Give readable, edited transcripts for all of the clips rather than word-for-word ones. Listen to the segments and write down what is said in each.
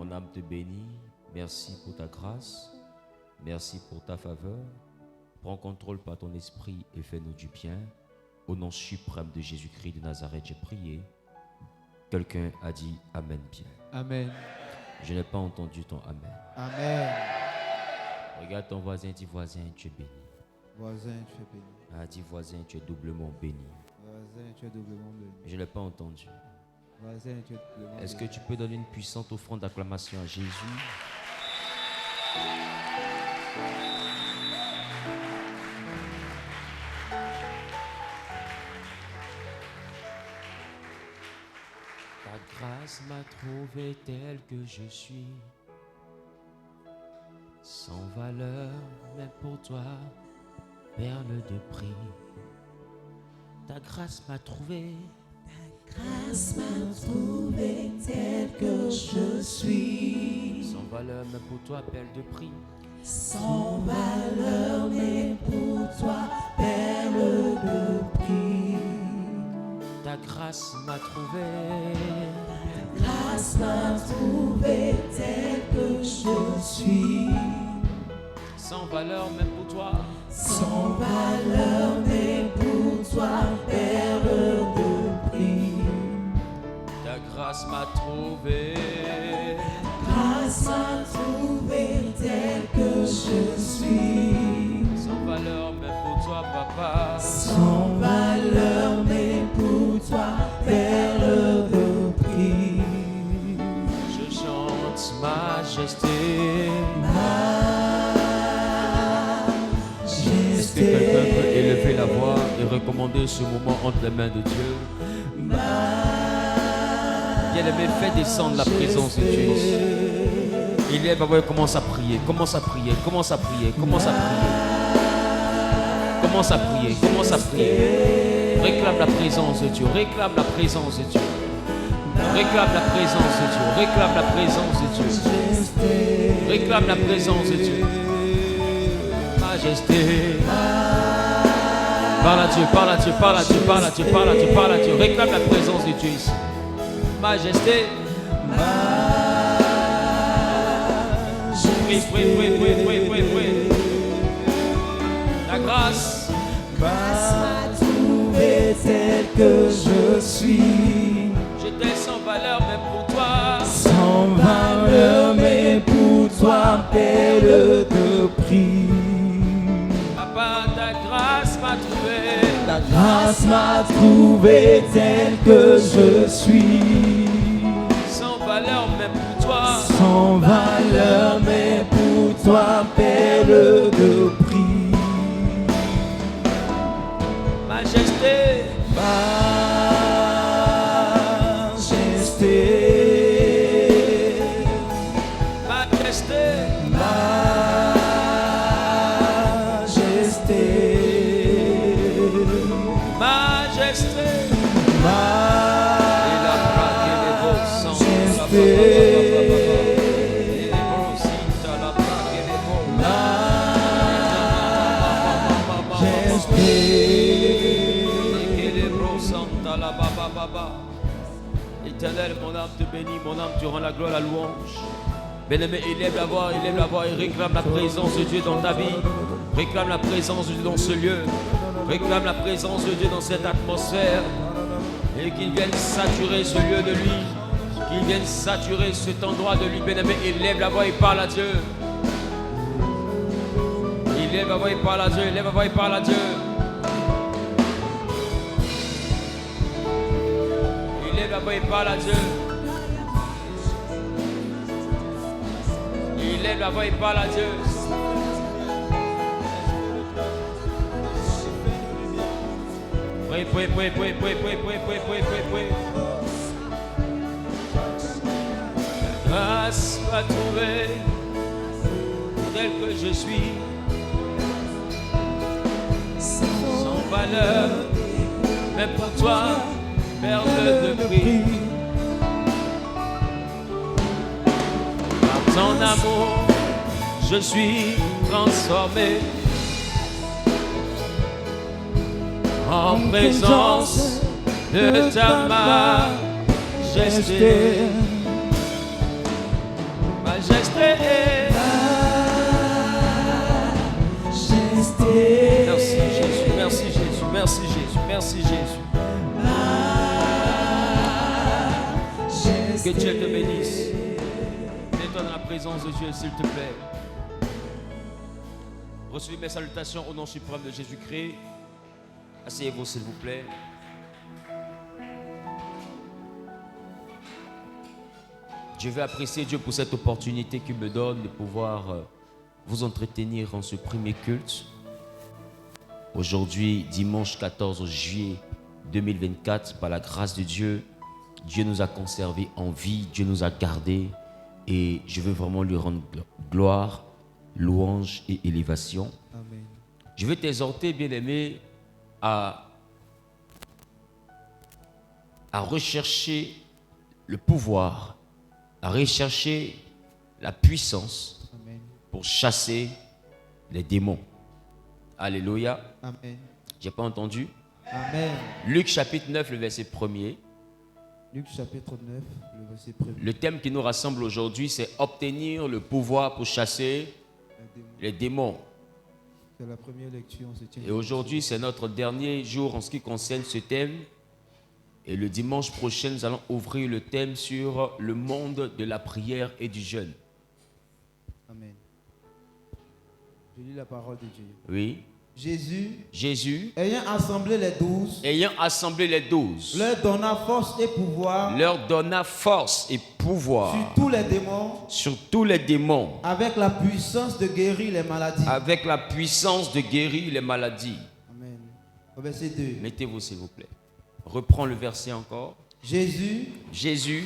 Mon âme te bénit. Merci pour ta grâce. Merci pour ta faveur. Prends contrôle par ton esprit et fais-nous du bien. Au nom suprême de Jésus-Christ de Nazareth, j'ai prié. Quelqu'un a dit Amen bien. Amen. Je n'ai pas entendu ton Amen. Amen. Regarde ton voisin, dis voisin, tu es béni. Voisin, tu es béni. Ah, dis voisin, tu es doublement béni. Voisin, tu es doublement béni. Je ne l'ai pas entendu. Voisin, tu es doublement béni. Est-ce que tu peux donner une puissante offrande d'acclamation à Jésus? Ta grâce m'a trouvé tel que je suis, sans valeur, mais pour toi, perle de prix. Ta grâce m'a trouvé. Grâce m'a trouvé tel que je suis, Sans valeur, mais pour toi, perle de prix. sans valeur, mais pour toi, perle de prix. Ta grâce m'a trouvé. Grâce m'a trouvé tel que je suis, Sans valeur, mais pour toi. sans valeur, mais pour toi, perle de prix. Ta grâce m'a trouvé. Grâce m'a trouvé tel que je suis, Sans valeur, mais pour toi, papa. sans valeur, mais pour toi, perle de prix. Je chante majesté. Est-ce que quelqu'un peut élever la voix et recommander ce moment entre les mains de Dieu? Bien-aimé, fais descendre la présence de Dieu ici. Il est, commence à prier, commence à prier, commence à prier, commence à prier. Commence à prier, commence à prier. Réclame la présence de Dieu, réclame la présence de Dieu. Réclame la présence de Dieu, réclame la présence de Dieu. Réclame la présence de Dieu. Majesté. Parle à Dieu, parle à Dieu, parle à Dieu, parle à Dieu, parle à Dieu, parle à Dieu. Réclame la présence de Dieu ici. Majesté. Prie, prie, prie, prie, prie, prie, prie. La grâce. Grâce m'a trouvé tel que je suis, J'étais sans valeur, mais pour toi. sans valeur, mais pour toi, perle de prix. Papa, ta grâce m'a trouvé. La grâce m'a trouvé tel que je suis, Sans valeur, mais pour toi. sans valeur, mais pour toi, perle de prix. Majesté. Majesté, Majesté. majesté, Majesté. Éternel, mon âme te bénit, mon âme te rend la gloire, la louange. Bien-aimé, élève la voix et réclame la présence de Dieu dans ta vie. Réclame la présence de Dieu dans ce lieu. Réclame la présence de Dieu dans cette atmosphère. Et qu'il vienne saturer ce lieu de lui. Qu'il vienne saturer cet endroit de lui. Bien-aimé, élève la voix et parle à Dieu. Élève la voix et parle à Dieu. Élève la voix et parle à Dieu. Élève la voix et parle à Dieu. Élève la voix et parle à Dieu. Prie, prie, prie, prie, prie, prie, prie, prie, prie, prie. Grâce m'a trouvé tel que je suis, sans valeur, mais pour toi, perle de prix. Par ton amour, je suis transformé en présence de ta majesté. Que Dieu te bénisse. Mets-toi dans la présence de Dieu, s'il te plaît. Recevez mes salutations au nom suprême de Jésus-Christ. Asseyez-vous, s'il vous plaît. Je vais apprécier Dieu pour cette opportunité qu'il me donne de pouvoir vous entretenir en ce premier culte. Aujourd'hui, dimanche 14 juillet 2024, par la grâce de Dieu, Dieu nous a conservés en vie, Dieu nous a gardés et je veux vraiment lui rendre gloire, louange et élévation. Amen. Je veux t'exhorter, bien-aimé, à rechercher le pouvoir, à rechercher la puissance Amen. pour chasser les démons. Alléluia. Amen. J'ai pas entendu. Amen. Luc chapitre 9, le verset 1er. Luc chapitre 9, le verset 1er. Le thème qui nous rassemble aujourd'hui, c'est obtenir le pouvoir pour chasser les démons. C'est la première lecture. On se tient. Et aujourd'hui, c'est notre dernier jour en ce qui concerne ce thème. Et le dimanche prochain, nous allons ouvrir le thème sur le monde de la prière et du jeûne. Amen. Je lis la parole de Dieu. Oui. Jésus, ayant assemblé les 12, leur donna force et pouvoir sur tous les démons, avec la puissance de guérir les maladies. Amen. Au verset 2. Mettez-vous s'il vous plaît. Reprends le verset encore. Jésus,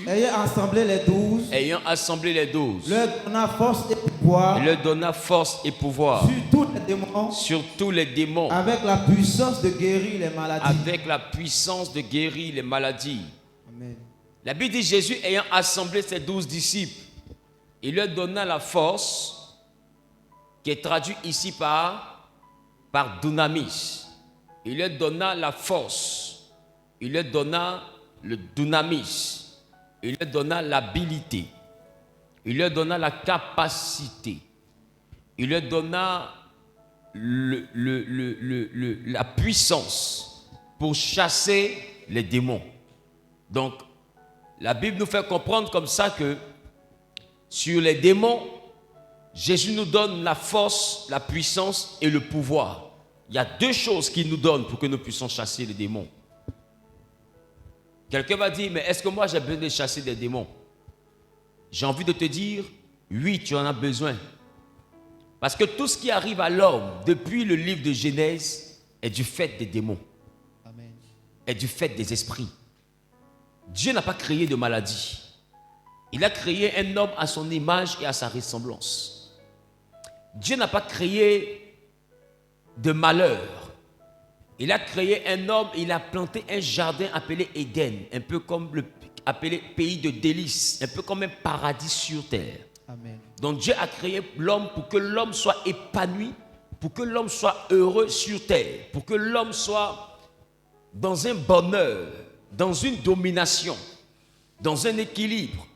ayant assemblé les 12, leur donna force et pouvoir sur tous les démons, avec la puissance de guérir les maladies. Amen. La Bible dit Jésus ayant assemblé ses 12 disciples, il leur donna la force, qui est traduit ici par dunamis. Il leur donna la force, il leur donna le dunamis, il leur donna l'habilité, il leur donna la capacité, il leur donna la puissance pour chasser les démons. Donc, la Bible nous fait comprendre comme ça que sur les démons, Jésus nous donne la force, la puissance et le pouvoir. Il y a deux choses qu'il nous donne pour que nous puissions chasser les démons. Quelqu'un va dire, mais est-ce que moi j'ai besoin de chasser des démons? J'ai envie de te dire, oui, tu en as besoin. Parce que tout ce qui arrive à l'homme depuis le livre de Genèse est du fait des démons. Amen. Est du fait des esprits. Dieu n'a pas créé de maladie. Il a créé un homme à son image et à sa ressemblance. Dieu n'a pas créé de malheur. Il a créé un homme, il a planté un jardin appelé Éden, un peu comme appelé pays de délices, un peu comme un paradis sur terre. Amen. Donc Dieu a créé l'homme pour que l'homme soit épanoui, pour que l'homme soit heureux sur terre, pour que l'homme soit dans un bonheur, dans une domination, dans un équilibre,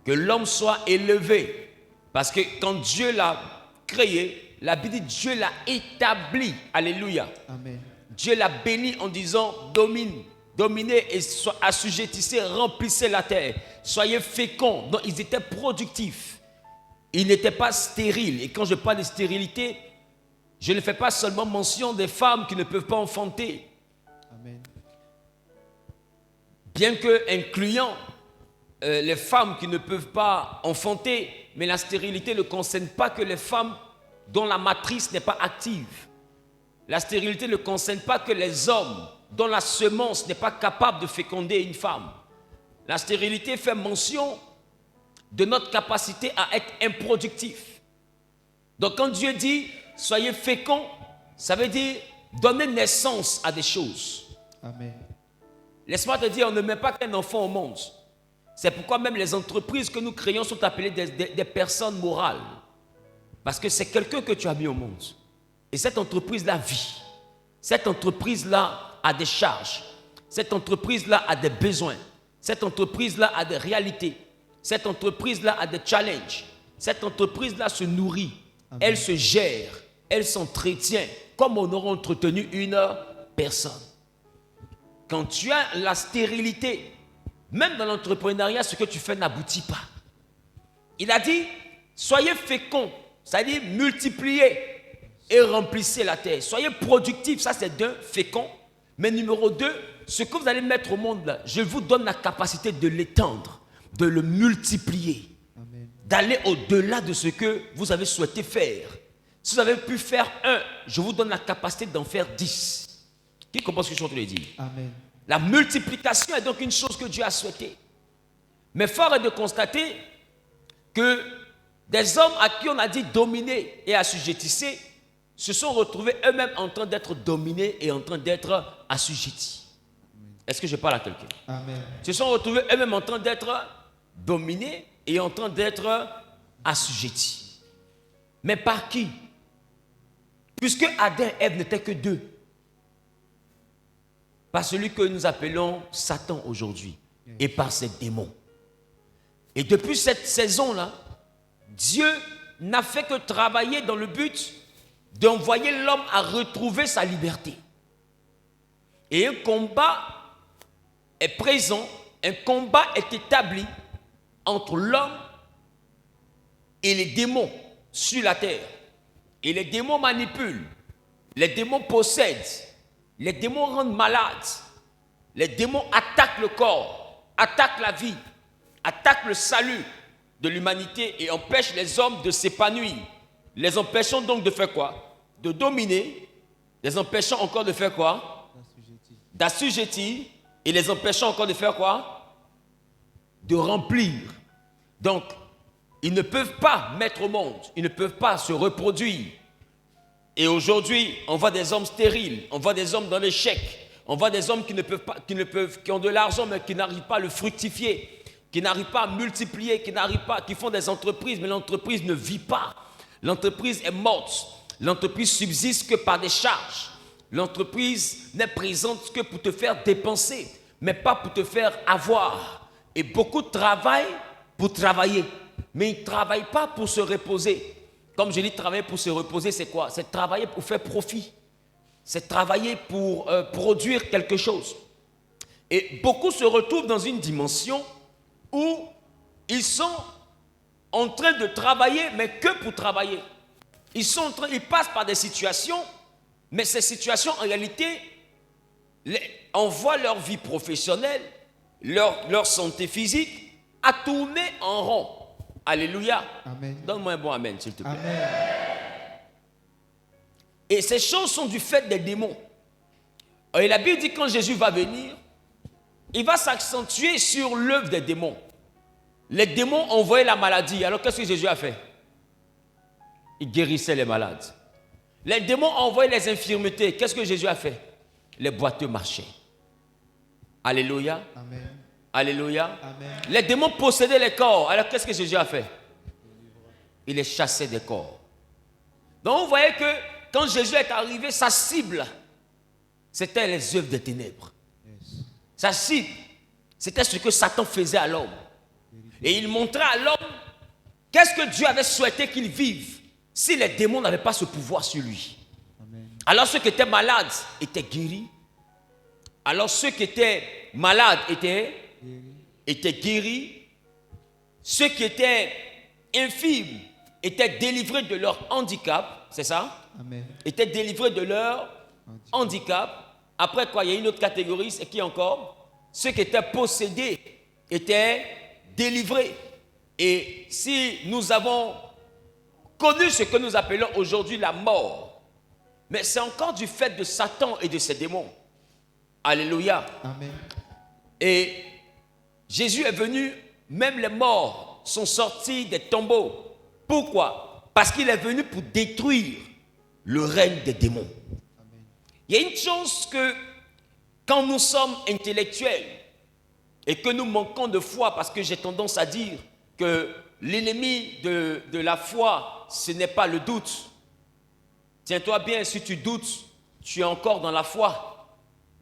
que l'homme soit élevé. Parce que quand Dieu l'a créé, la Bible dit Dieu l'a établi. Alléluia. Amen. Dieu l'a béni en disant dominez et assujettissez, remplissez la terre, soyez féconds. Donc ils étaient productifs. Ils n'étaient pas stériles. Et quand je parle de stérilité, je ne fais pas seulement mention des femmes qui ne peuvent pas enfanter. Amen. Bien que incluant les femmes qui ne peuvent pas enfanter, mais la stérilité ne concerne pas que les femmes dont la matrice n'est pas active. La stérilité ne concerne pas que les hommes dont la semence n'est pas capable de féconder une femme. La stérilité fait mention de notre capacité à être improductif. Donc quand Dieu dit « soyez féconds », ça veut dire donner naissance à des choses. Amen. Laisse-moi te dire, on ne met pas qu'un enfant au monde. C'est pourquoi même les entreprises que nous créons sont appelées des personnes morales. Parce que c'est quelqu'un que tu as mis au monde. Et cette entreprise-là vit. Cette entreprise-là a des charges. Cette entreprise-là a des besoins. Cette entreprise-là a des réalités. Cette entreprise-là a des challenges. Cette entreprise-là se nourrit. Amen. Elle se gère. Elle s'entretient comme on aurait entretenu une personne. Quand tu as la stérilité, même dans l'entrepreneuriat, ce que tu fais n'aboutit pas. Il a dit, soyez féconds, c'est-à-dire multipliez et remplissez la terre. Soyez productifs, ça c'est d'un, fécond. Mais numéro 2, ce que vous allez mettre au monde là, je vous donne la capacité de l'étendre, de le multiplier, d'aller au-delà de ce que vous avez souhaité faire. Si vous avez pu faire 1, je vous donne la capacité d'en faire 10. Qui comprend ce que je suis en train de dire? Amen. La multiplication est donc une chose que Dieu a souhaitée. Mais fort est de constater que des hommes à qui on a dit dominer et assujettissez se sont retrouvés eux-mêmes en train d'être dominés et en train d'être assujettis. Est-ce que je parle à quelqu'un? Amen. Se sont retrouvés eux-mêmes en train d'être dominés et en train d'être assujettis. Mais par qui? Puisque Adam et Ève n'étaient que 2. Par celui que nous appelons Satan aujourd'hui et par ses démons. Et depuis cette saison-là, Dieu n'a fait que travailler dans le but d'envoyer l'homme à retrouver sa liberté. Et un combat est présent, un combat est établi entre l'homme et les démons sur la terre. Et les démons manipulent, les démons possèdent, les démons rendent malades, les démons attaquent le corps, attaquent la vie, attaquent le salut de l'humanité et empêchent les hommes de s'épanouir. Les empêchant donc de faire quoi? De dominer, les empêchant encore de faire quoi? D'assujettir, et les empêchant encore de faire quoi? De remplir. Donc, ils ne peuvent pas mettre au monde, ils ne peuvent pas se reproduire. Et aujourd'hui, on voit des hommes stériles, on voit des hommes dans l'échec, on voit des hommes qui ont de l'argent mais qui n'arrivent pas à le fructifier, qui n'arrivent pas à multiplier, qui font des entreprises, mais l'entreprise ne vit pas. L'entreprise est morte. L'entreprise subsiste que par des charges. L'entreprise n'est présente que pour te faire dépenser, mais pas pour te faire avoir. Et beaucoup travaillent pour travailler, mais ils ne travaillent pas pour se reposer. Comme je dis, travailler pour se reposer, c'est quoi? C'est travailler pour faire profit. C'est travailler pour produire quelque chose. Et beaucoup se retrouvent dans une dimension où ils sont en train de travailler, mais que pour travailler. Ils passent par des situations, mais ces situations, en réalité, envoient leur vie professionnelle, leur santé physique, à tourner en rond. Alléluia. Amen. Donne-moi un bon amen, s'il te plaît. Amen. Et ces choses sont du fait des démons. Et la Bible dit que quand Jésus va venir, il va s'accentuer sur l'œuvre des démons. Les démons envoyaient la maladie. Alors qu'est-ce que Jésus a fait? Il guérissait les malades. Les démons envoyaient les infirmités. Qu'est-ce que Jésus a fait? Les boiteux marchaient. Alléluia. Amen. Alléluia. Amen. Les démons possédaient les corps. Alors qu'est-ce que Jésus a fait? Il les chassait des corps. Donc vous voyez que quand Jésus est arrivé, sa cible, c'était les œuvres des ténèbres. Yes. Sa cible, c'était ce que Satan faisait à l'homme. Et il montrait à l'homme qu'est-ce que Dieu avait souhaité qu'il vive si les démons n'avaient pas ce pouvoir sur lui. Amen. Alors ceux qui étaient malades étaient guéris. Alors ceux qui étaient malades étaient guéris. Ceux qui étaient infirmes étaient délivrés de leur handicap. C'est ça? Amen. Étaient délivrés de leur handicap. Après quoi, il y a une autre catégorie, c'est qui encore? Ceux qui étaient possédés étaient délivrés. Et si nous avons connu ce que nous appelons aujourd'hui la mort, mais c'est encore du fait de Satan et de ses démons. Alléluia. Amen. Et Jésus est venu, même les morts sont sortis des tombeaux. Pourquoi? Parce qu'il est venu pour détruire le règne des démons. Amen. Il y a une chose que quand nous sommes intellectuels et que nous manquons de foi, parce que j'ai tendance à dire que l'ennemi de la foi, ce n'est pas le doute. Tiens-toi bien, si tu doutes, tu es encore dans la foi.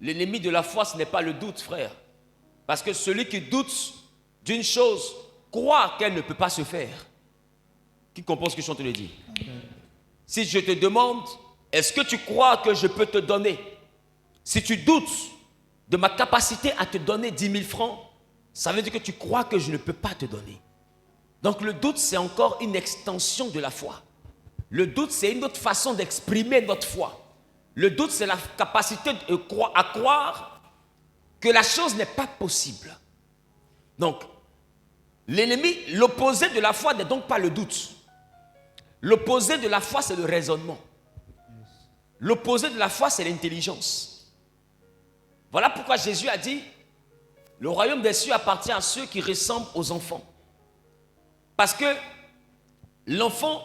L'ennemi de la foi, ce n'est pas le doute, frère. Parce que celui qui doute d'une chose croit qu'elle ne peut pas se faire. Qui comprend ce que je suis en train de dire? Amen. Si je te demande, est-ce que tu crois que je peux te donner? Si tu doutes de ma capacité à te donner 10 000 francs, ça veut dire que tu crois que je ne peux pas te donner. Donc le doute, c'est encore une extension de la foi. Le doute, c'est une autre façon d'exprimer notre foi. Le doute, c'est la capacité à croire que la chose n'est pas possible. Donc, l'ennemi, l'opposé de la foi n'est donc pas le doute. L'opposé de la foi, c'est le raisonnement. L'opposé de la foi, c'est l'intelligence. Voilà pourquoi Jésus a dit, le royaume des cieux appartient à ceux qui ressemblent aux enfants. Parce que l'enfant,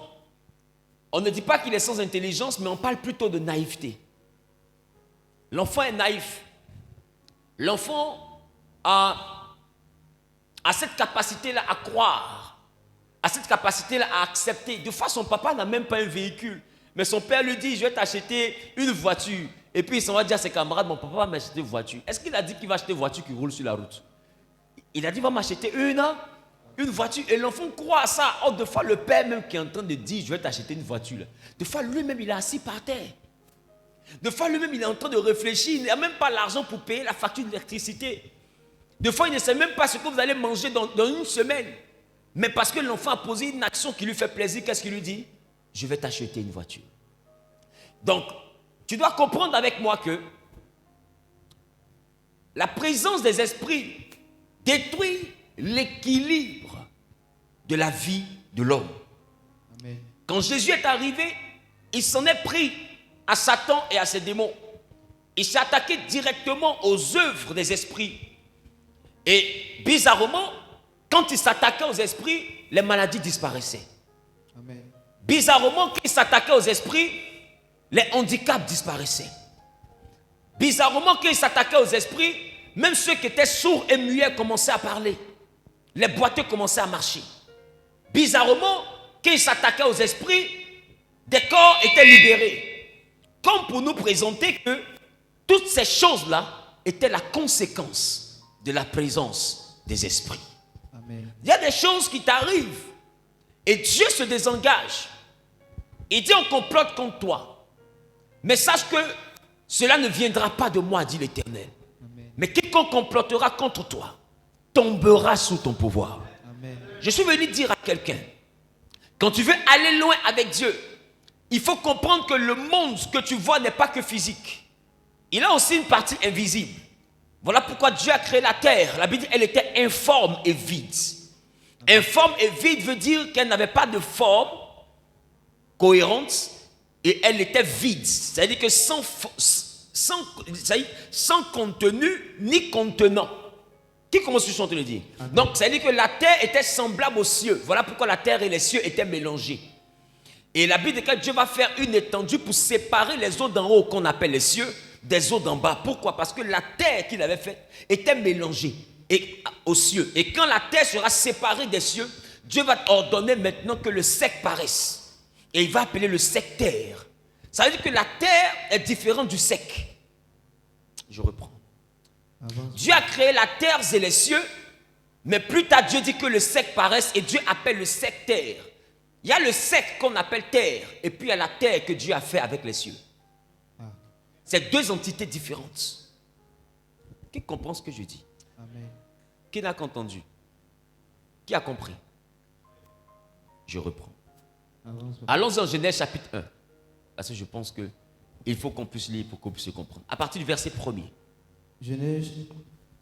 on ne dit pas qu'il est sans intelligence, mais on parle plutôt de naïveté. L'enfant est naïf. L'enfant a cette capacité-là à croire, a cette capacité-là à accepter. Des fois, son papa n'a même pas un véhicule, mais son père lui dit, je vais t'acheter une voiture. Et puis, il s'en va dire à ses camarades, mon papa va m'acheter une voiture. Est-ce qu'il a dit qu'il va acheter une voiture qui roule sur la route? Il a dit, il va m'acheter une voiture. Et l'enfant croit à ça. Or, des fois, le père même qui est en train de dire, je vais t'acheter une voiture. Des fois, lui-même, il est assis par terre. Des fois, lui-même, il est en train de réfléchir. Il n'a même pas l'argent pour payer la facture d'électricité. Des fois, il ne sait même pas ce que vous allez manger dans une semaine. Mais parce que l'enfant a posé une action qui lui fait plaisir, qu'est-ce qu'il lui dit? Je vais t'acheter une voiture. Donc, tu dois comprendre avec moi que la présence des esprits détruit l'équilibre de la vie de l'homme. Amen. Quand Jésus est arrivé, il s'en est pris à Satan et à ses démons. Il s'est attaqué directement aux œuvres des esprits. Et bizarrement, quand il s'attaquait aux esprits, les maladies disparaissaient. Amen. Bizarrement, quand il s'attaquait aux esprits, les handicaps disparaissaient. Bizarrement, quand il s'attaquait aux esprits, même ceux qui étaient sourds et muets commençaient à parler. Les boiteux commençaient à marcher. Bizarrement, quand il s'attaquait aux esprits, des corps étaient libérés. Comme pour nous présenter que toutes ces choses-là étaient la conséquence de la présence des esprits. Amen. Il y a des choses qui t'arrivent et Dieu se désengage. Il dit on complote contre toi. Mais sache que cela ne viendra pas de moi, dit l'Éternel. Amen. Mais quiconque complotera contre toi tombera sous ton pouvoir. Amen. Je suis venu dire à quelqu'un, quand tu veux aller loin avec Dieu, il faut comprendre que le monde que tu vois n'est pas que physique. Il a aussi une partie invisible. Voilà pourquoi Dieu a créé la terre. La Bible dit elle était informe et vide. Informe et vide veut dire qu'elle n'avait pas de forme cohérente et elle était vide. C'est-à-dire que sans contenu ni contenant. Qui commence sur son te le dire? Donc, c'est-à-dire que la terre était semblable aux cieux. Voilà pourquoi la terre et les cieux étaient mélangés. Et la Bible dit que Dieu va faire une étendue pour séparer les eaux d'en haut qu'on appelle les cieux des eaux d'en bas. Pourquoi? Parce que la terre qu'il avait faite était mélangée aux cieux. Et quand la terre sera séparée des cieux, Dieu va ordonner maintenant que le sec paraisse. Et il va appeler le sec terre. Ça veut dire que la terre est différente du sec. Je reprends. Dieu a créé la terre et les cieux, mais plus tard Dieu dit que le sec paraisse et Dieu appelle le sec terre. Il y a le sec qu'on appelle terre et puis il y a la terre que Dieu a fait avec les cieux. C'est deux entités différentes. Qui comprend ce que je dis? Amen. Qui n'a qu'entendu? Qui a compris? Je reprends. Allons en Genèse chapitre 1. Parce que je pense qu'il faut qu'on puisse lire pour qu'on puisse comprendre. À partir du verset 1er. Genèse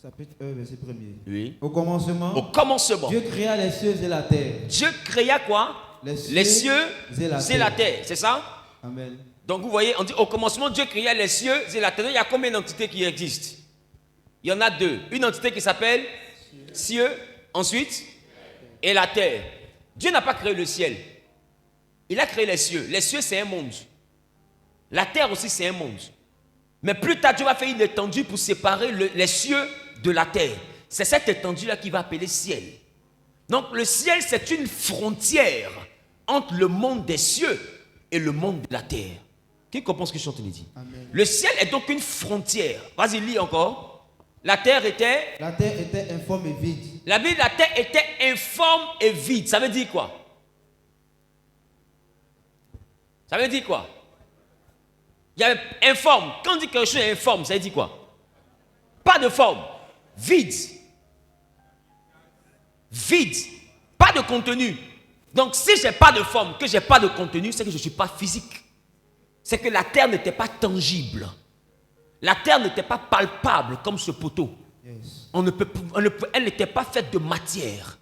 chapitre 1, verset 1er. Oui. Au commencement, Dieu créa les cieux et la terre. Dieu créa quoi? Les cieux et la terre. C'est ça? Amen. Donc vous voyez, on dit au commencement, Dieu créa les cieux et la terre. Il y a combien d'entités qui existent? Il y en a deux. Une entité qui s'appelle cieux, ensuite, et la terre. Dieu n'a pas créé le ciel. Il a créé les cieux. Les cieux, c'est un monde. La terre aussi, c'est un monde. Mais plus tard, Dieu va faire une étendue pour séparer les cieux de la terre. C'est cette étendue-là qu'il va appeler ciel. Donc le ciel, c'est une frontière entre le monde des cieux et le monde de la terre. Qui comprend ce que je suis en train de dire? Amen. Le ciel est donc une frontière. Vas-y, lis encore. La terre était informe et vide. La Bible, la terre était informe et vide. Ça veut dire quoi? Ça veut dire quoi? Il y avait informe. Quand on dit quelque chose est informe, ça veut dire quoi? Pas de forme. Vide. vide, pas de contenu. Donc si je n'ai pas de forme, que je n'ai pas de contenu, c'est que je ne suis pas physique. C'est que la terre n'était pas tangible. La terre n'était pas palpable comme ce poteau. Yes. Elle n'était pas faite de matière.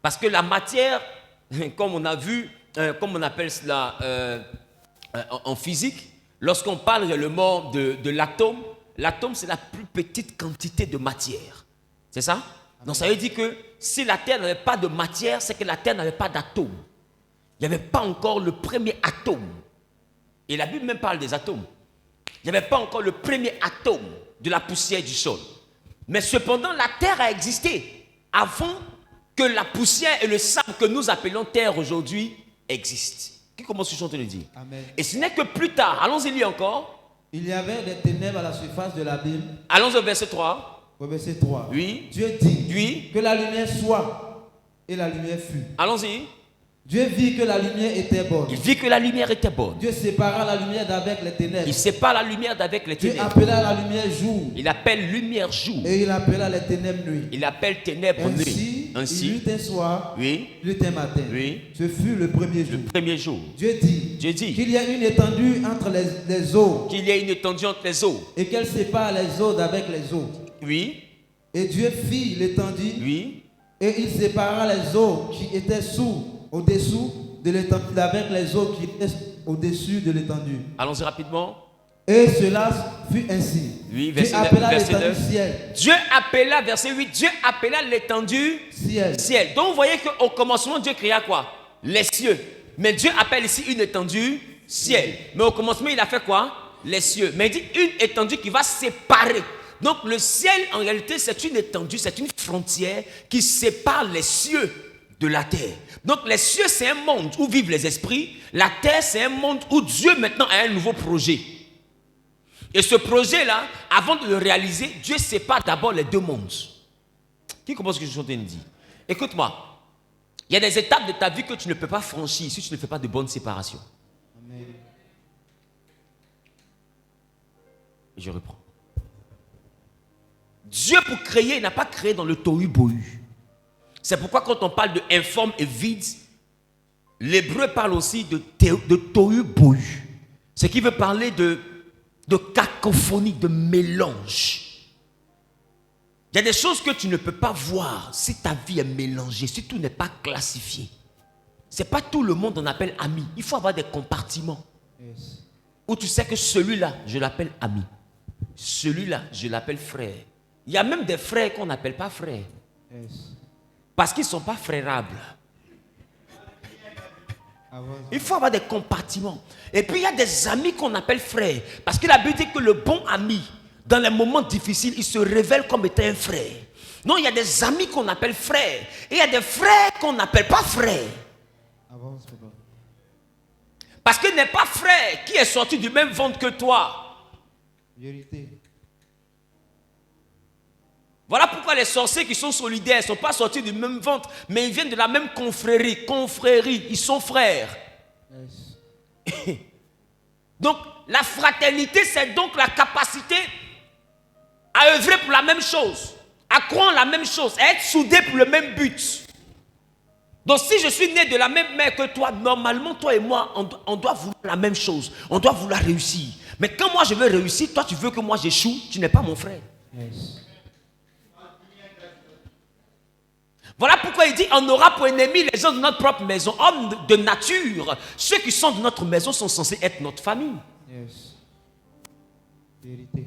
Parce que la matière, comme on a vu, comme on appelle cela en physique, lorsqu'on parle le mot de l'atome, l'atome c'est la plus petite quantité de matière. C'est ça? Donc ça veut dire que si la terre n'avait pas de matière, c'est que la terre n'avait pas d'atome. Il n'y avait pas encore le premier atome. Et la Bible même parle des atomes. Il n'y avait pas encore le premier atome de la poussière du sol. Mais cependant, la terre a existé avant que la poussière et le sable que nous appelons terre aujourd'hui existent. Qui commence à chanter le dire? Amen. Et ce n'est que plus tard, allons-y lire encore. Il y avait des ténèbres à la surface de l'abîme. Allons au verset 3. Au verset 3. Oui. Dieu dit, oui, que la lumière soit, et la lumière fut. Allons-y. Dieu vit que la lumière était bonne. Il vit que la lumière était bonne. Dieu sépara la lumière d'avec les ténèbres. Il sépare la lumière d'avec les ténèbres. Dieu appela la lumière jour. Il appelle lumière jour. Et il appela les ténèbres nuit. Il appelle ténèbres nuit. Ainsi, il eut un soir, oui, il eut un matin. Oui. Ce fut le premier jour. Le premier jour. Dieu dit qu'il y a une étendue entre les eaux. Qu'il y a une étendue entre les eaux. Et qu'elle sépare les eaux d'avec les eaux. Oui. Et Dieu fit l'étendue. Oui. Et il sépara les eaux qui étaient au-dessous de l'étendue avec les eaux qui étaient au-dessus de l'étendue. Allons-y rapidement. Et cela fut ainsi. Oui, Dieu appela l'étendue ciel. Dieu appela, verset 8, Dieu appela l'étendue ciel. Donc vous voyez qu'au commencement, Dieu créa quoi? Les cieux. Mais Dieu appelle ici une étendue ciel. Mais au commencement, il a fait quoi? Les cieux. Mais il dit une étendue qui va séparer. Donc le ciel, en réalité, c'est une étendue, c'est une frontière qui sépare les cieux de la terre. Donc les cieux, c'est un monde où vivent les esprits. La terre, c'est un monde où Dieu maintenant a un nouveau projet. Et ce projet-là, avant de le réaliser, Dieu sépare d'abord les deux mondes. Qui comprend ce que je suis en train de dire? Écoute-moi. Il y a des étapes de ta vie que tu ne peux pas franchir si tu ne fais pas de bonne séparation. Amen. Je reprends. Dieu, pour créer, n'a pas créé dans le tohu-bohu. C'est pourquoi quand on parle de informe et vide, l'hébreu parle aussi de tohu-bohu. Ce qui veut parler de cacophonie, de mélange. Il y a des choses que tu ne peux pas voir si ta vie est mélangée, si tout n'est pas classifié. Ce n'est pas tout le monde qu'on appelle ami. Il faut avoir des compartiments. Yes. Où tu sais que celui-là, je l'appelle ami. Celui-là, je l'appelle frère. Il y a même des frères qu'on n'appelle pas frères. Yes. Parce qu'ils ne sont pas frérables. Il faut avoir des compartiments. Et puis il y a des amis qu'on appelle frères. Parce que la Bible dit que le bon ami, dans les moments difficiles, il se révèle comme étant un frère. Non, il y a des amis qu'on appelle frères. Et il y a des frères qu'on n'appelle pas frères. Parce qu'il n'est pas frère qui est sorti du même ventre que toi. Vérité. Voilà pourquoi les sorciers qui sont solidaires ne sont pas sortis du même ventre, mais ils viennent de la même confrérie. Ils sont frères. Yes. Donc, la fraternité, c'est donc la capacité à œuvrer pour la même chose, à croire la même chose, à être soudés pour le même but. Donc, si je suis né de la même mère que toi, normalement, toi et moi, on doit vouloir la même chose. On doit vouloir réussir. Mais quand moi je veux réussir, toi tu veux que moi j'échoue, tu n'es pas mon frère. Yes. Voilà pourquoi il dit, on aura pour ennemis les gens de notre propre maison. Hommes de nature, ceux qui sont de notre maison sont censés être notre famille. Yes. Vérité.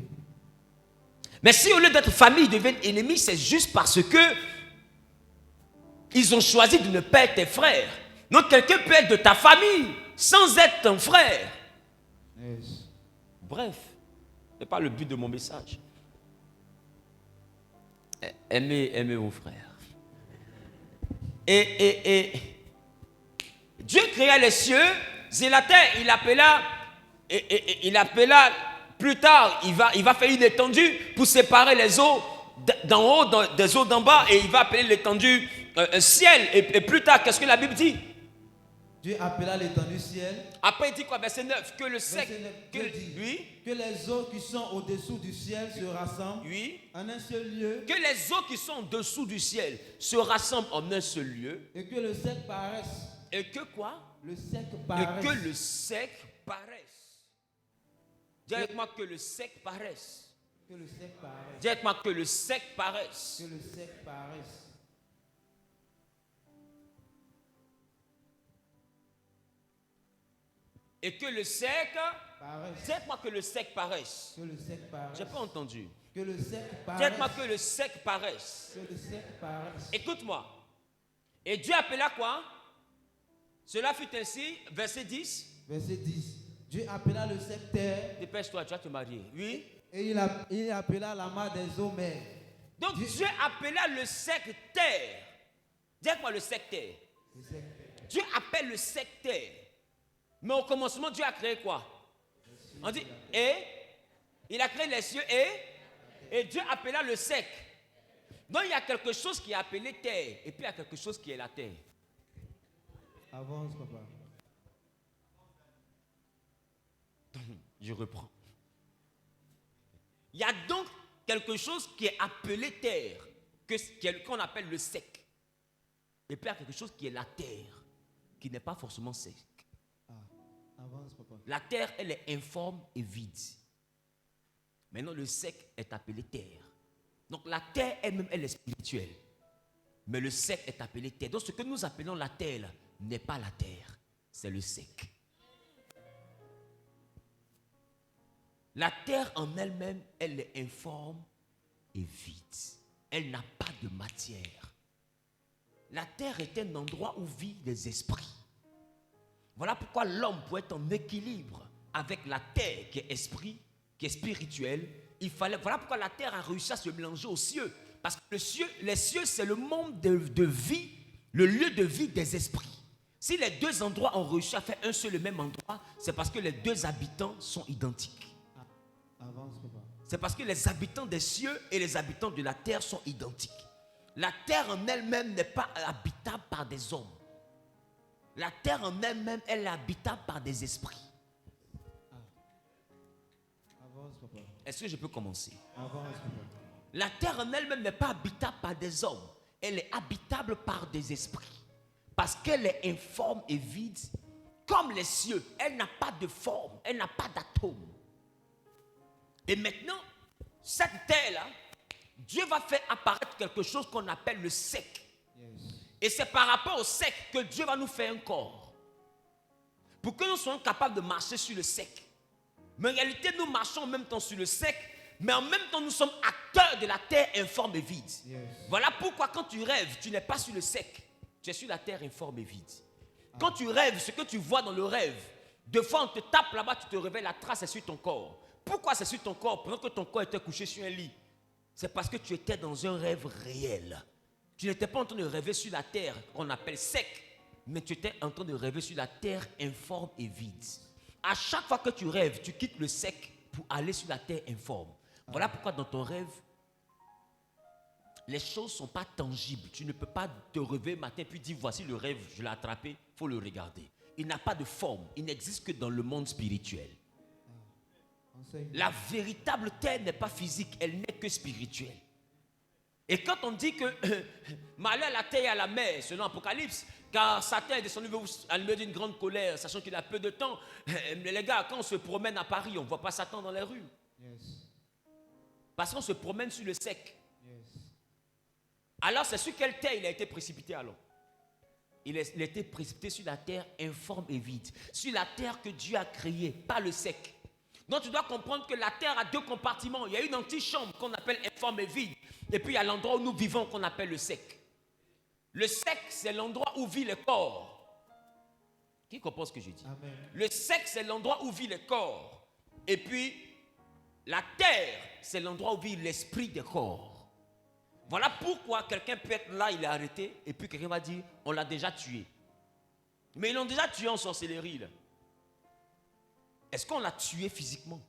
Mais si au lieu d'être famille, ils deviennent ennemis, c'est juste parce que ils ont choisi de ne pas être tes frères. Donc quelqu'un peut être de ta famille sans être ton frère. Yes. Bref, ce n'est pas le but de mon message. Aimez vos frères. Et Dieu créa les cieux et la terre. Il appela plus tard, il va faire une étendue pour séparer les eaux d'en haut des eaux d'en bas, et il va appeler l'étendue ciel. Et plus tard, qu'est-ce que la Bible dit? Dieu appela l'étendue du ciel. Après, il dit quoi? Verset 9. Que le sec. Verset 9, Que, Dieu dit oui. que les eaux qui sont au-dessous du ciel se rassemblent Oui. en un seul lieu Que les eaux qui sont en dessous du ciel se rassemblent en un seul lieu. et que le sec paraisse. Et que quoi? Le sec Et paraisse. que le sec paraisse. Dis avec moi que le sec paraisse. Que le sec paraisse. Dis avec moi que le sec paraisse. Que le sec paraisse. Et que le sec. Paraisse. Dis avec moi que le sec paraisse. Que le sec paraisse. J'ai pas entendu. Que le sec Dis avec moi paraisse. que le sec paraisse. Que le sec paraisse. Écoute-moi. Et Dieu appela quoi? Cela fut ainsi, verset 10. Verset 10. Dieu appela le sec terre Dépêche-toi, tu vas te marier. Oui. et il appela la mer des eaux mers. Donc Dieu appela le sec terre. Dis avec moi le sec terre. Le sec terre. Dieu appelle le sec terre. Mais au commencement, Dieu a créé quoi? On dit et il a créé les cieux et Dieu appela le sec. Donc il y a quelque chose qui est appelé terre et puis il y a quelque chose qui est la terre. Avance, papa. Je reprends. Il y a donc quelque chose qui est appelé terre, qu'on appelle le sec. Et puis il y a quelque chose qui est la terre, qui n'est pas forcément sec. Ah, avance, papa. La terre, elle est informe et vide. Maintenant, le sec est appelé terre. Donc la terre elle-même, elle est spirituelle. Mais le sec est appelé terre. Donc ce que nous appelons la terre là, n'est pas la terre, c'est le sec. La terre en elle-même, elle est informe et vide. Elle n'a pas de matière. La terre est un endroit où vivent les esprits. Voilà pourquoi l'homme, pour être en équilibre avec la terre qui est esprit, qui est spirituel, voilà pourquoi la terre a réussi à se mélanger aux cieux. Parce que les cieux, c'est le monde de vie, le lieu de vie des esprits. Si les deux endroits ont réussi à faire un seul et même endroit, c'est parce que les deux habitants sont identiques. Avance, papa. C'est parce que les habitants des cieux et les habitants de la terre sont identiques. La terre en elle-même n'est pas habitable par des hommes. La terre en elle-même, elle est habitable par des esprits. Avance, papa. Est-ce que je peux commencer? Avance, papa. La terre en elle-même n'est pas habitable par des hommes. Elle est habitable par des esprits. Parce qu'elle est informe et vide. Comme les cieux, elle n'a pas de forme, elle n'a pas d'atome. Et maintenant, cette terre-là, Dieu va faire apparaître quelque chose qu'on appelle le sec. Yes. Et c'est par rapport au sec que Dieu va nous faire un corps. Pour que nous soyons capables de marcher sur le sec. Mais en réalité, nous marchons en même temps sur le sec, mais en même temps, nous sommes acteurs de la terre informe et vide. Yes. Voilà pourquoi quand tu rêves, tu n'es pas sur le sec, tu es sur la terre informe et vide. Quand tu rêves, ce que tu vois dans le rêve, de fois on te tape là-bas, tu te réveilles, la trace est sur ton corps. Pourquoi c'est sur ton corps? Pendant que ton corps était couché sur un lit. C'est parce que tu étais dans un rêve réel. Tu n'étais pas en train de rêver sur la terre qu'on appelle sec, mais tu étais en train de rêver sur la terre informe et vide. À chaque fois que tu rêves, tu quittes le sec pour aller sur la terre informe. Voilà pourquoi dans ton rêve, les choses ne sont pas tangibles. Tu ne peux pas te réveiller matin puis dire voici le rêve, je l'ai attrapé, il faut le regarder. Il n'a pas de forme, il n'existe que dans le monde spirituel. Enseigne. La véritable terre n'est pas physique, elle n'est que spirituelle. Et quand on dit que malheur à la terre et à la mer, selon Apocalypse, car Satan est descendu à milieu d'une grande colère, sachant qu'il a peu de temps. Les gars, quand on se promène à Paris, on ne voit pas Satan dans les rues. Yes. Parce qu'on se promène sur le sec. Yes. Alors c'est sur quelle terre il a été précipité alors? Il a été précipité sur la terre informe et vide. Sur la terre que Dieu a créée, pas le sec. Donc tu dois comprendre que la terre a deux compartiments. Il y a une antichambre qu'on appelle informe et vide. Et puis il y a l'endroit où nous vivons qu'on appelle le sec. Le sec, c'est l'endroit où vit le corps. Qui comprend ce que je dis? Amen. Le sec, c'est l'endroit où vit le corps. Et puis, la terre, c'est l'endroit où vit l'esprit des corps. Voilà pourquoi quelqu'un peut être là, il est arrêté, et puis quelqu'un va dire, on l'a déjà tué. Mais ils l'ont déjà tué en sorcellerie, là. Est-ce qu'on l'a tué physiquement?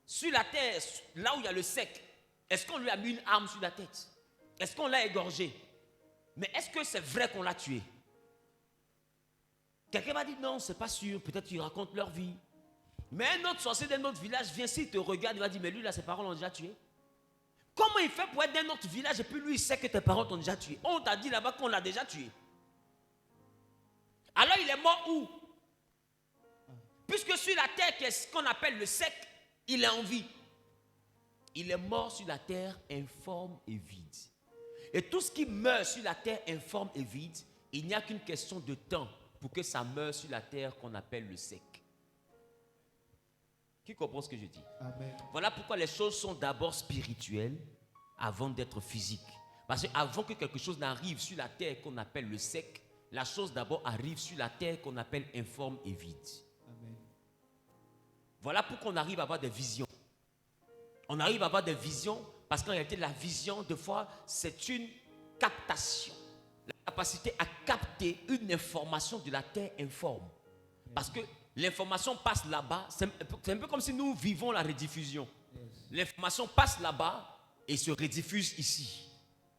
Sur la terre, là où il y a le sec, est-ce qu'on lui a mis une arme sur la tête? Est-ce qu'on l'a égorgé? Mais est-ce que c'est vrai qu'on l'a tué? Quelqu'un va dire non, c'est pas sûr, peut-être qu'ils racontent leur vie. Mais un autre sorcier d'un autre village vient, s'il te regarde, il va dire, mais lui là, ses parents l'ont déjà tué. Comment il fait pour être d'un autre village et puis lui, il sait que tes parents t'ont déjà tué? On t'a dit là-bas qu'on l'a déjà tué. Alors il est mort où? Puisque sur la terre, qu'est-ce qu'on appelle le sec, il est en vie. Il est mort sur la terre informe et vide. Et tout ce qui meurt sur la terre informe et vide, il n'y a qu'une question de temps pour que ça meure sur la terre qu'on appelle le sec. Qui comprend ce que je dis? Amen. Voilà pourquoi les choses sont d'abord spirituelles avant d'être physiques. Parce qu'avant que quelque chose n'arrive sur la terre qu'on appelle le sec, la chose d'abord arrive sur la terre qu'on appelle informe et vide. Amen. Voilà pourquoi on arrive à avoir des visions. On arrive à avoir des visions parce qu'en réalité, la vision, de fois, c'est une captation. La capacité à capter une information de la terre informe. Parce que l'information passe là-bas. C'est un peu comme si nous vivons la rediffusion. L'information passe là-bas et se rediffuse ici.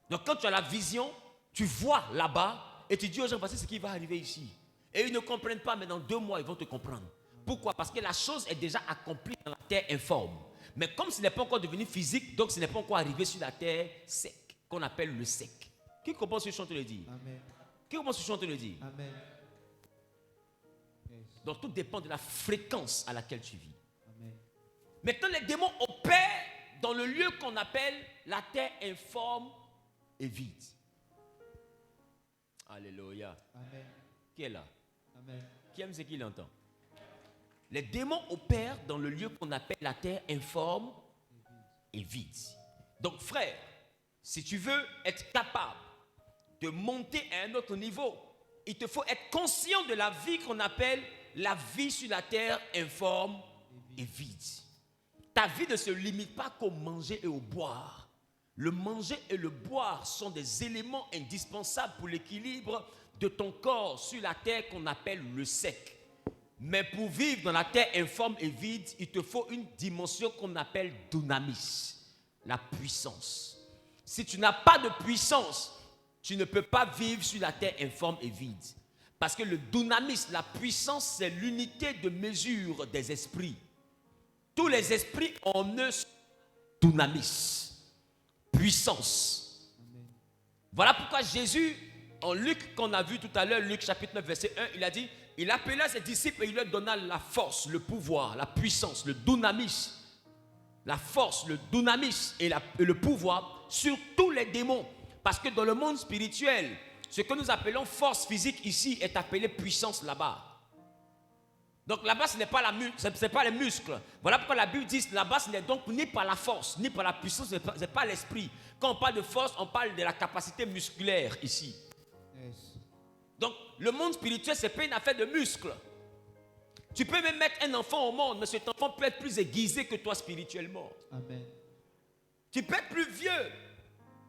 Donc quand tu as la vision, tu vois là-bas et tu dis aux gens, voici ce qui va arriver ici. Et ils ne comprennent pas, mais dans 2 mois, ils vont te comprendre. Pourquoi? Parce que la chose est déjà accomplie dans la terre informe. Mais comme ce n'est pas encore devenu physique, donc ce n'est pas encore arrivé sur la terre sec, qu'on appelle le sec. Qui comprend ce que je suis en train de dire? Amen. Qui comprend ce que je suis en train de dire? Amen. Donc tout dépend de la fréquence à laquelle tu vis. Amen. Maintenant, les démons opèrent dans le lieu qu'on appelle la terre informe et vide. Alléluia. Amen. Qui est là? Amen. Qui aime ce qu'il entend? Les démons opèrent dans le lieu qu'on appelle la terre informe et vide. Donc frère, si tu veux être capable de monter à un autre niveau, il te faut être conscient de la vie qu'on appelle la vie sur la terre informe et vide. Ta vie ne se limite pas qu'au manger et au boire. Le manger et le boire sont des éléments indispensables pour l'équilibre de ton corps sur la terre qu'on appelle le sec. Mais pour vivre dans la terre informe et vide, il te faut une dimension qu'on appelle dunamis, la puissance. Si tu n'as pas de puissance, tu ne peux pas vivre sur la terre informe et vide. Parce que le dunamis, la puissance, c'est l'unité de mesure des esprits. Tous les esprits en eux sont dunamis, puissance. Amen. Voilà pourquoi Jésus, en Luc, qu'on a vu tout à l'heure, Luc chapitre 9, verset 1, il a dit, il appela ses disciples et il leur donna la force, le pouvoir, la puissance, le dunamis. La force, le dunamis et le pouvoir sur tous les démons. Parce que dans le monde spirituel, ce que nous appelons force physique ici est appelé puissance là-bas. Donc là-bas, ce n'est pas, pas les muscles. Voilà pourquoi la Bible dit là-bas, ce n'est donc ni par la force, ni par la puissance, ce n'est pas l'esprit. Quand on parle de force, on parle de la capacité musculaire ici. Yes. Donc le monde spirituel, ce n'est pas une affaire de muscles. Tu peux même mettre un enfant au monde, mais cet enfant peut être plus aiguisé que toi spirituellement. Amen. Tu peux être plus vieux,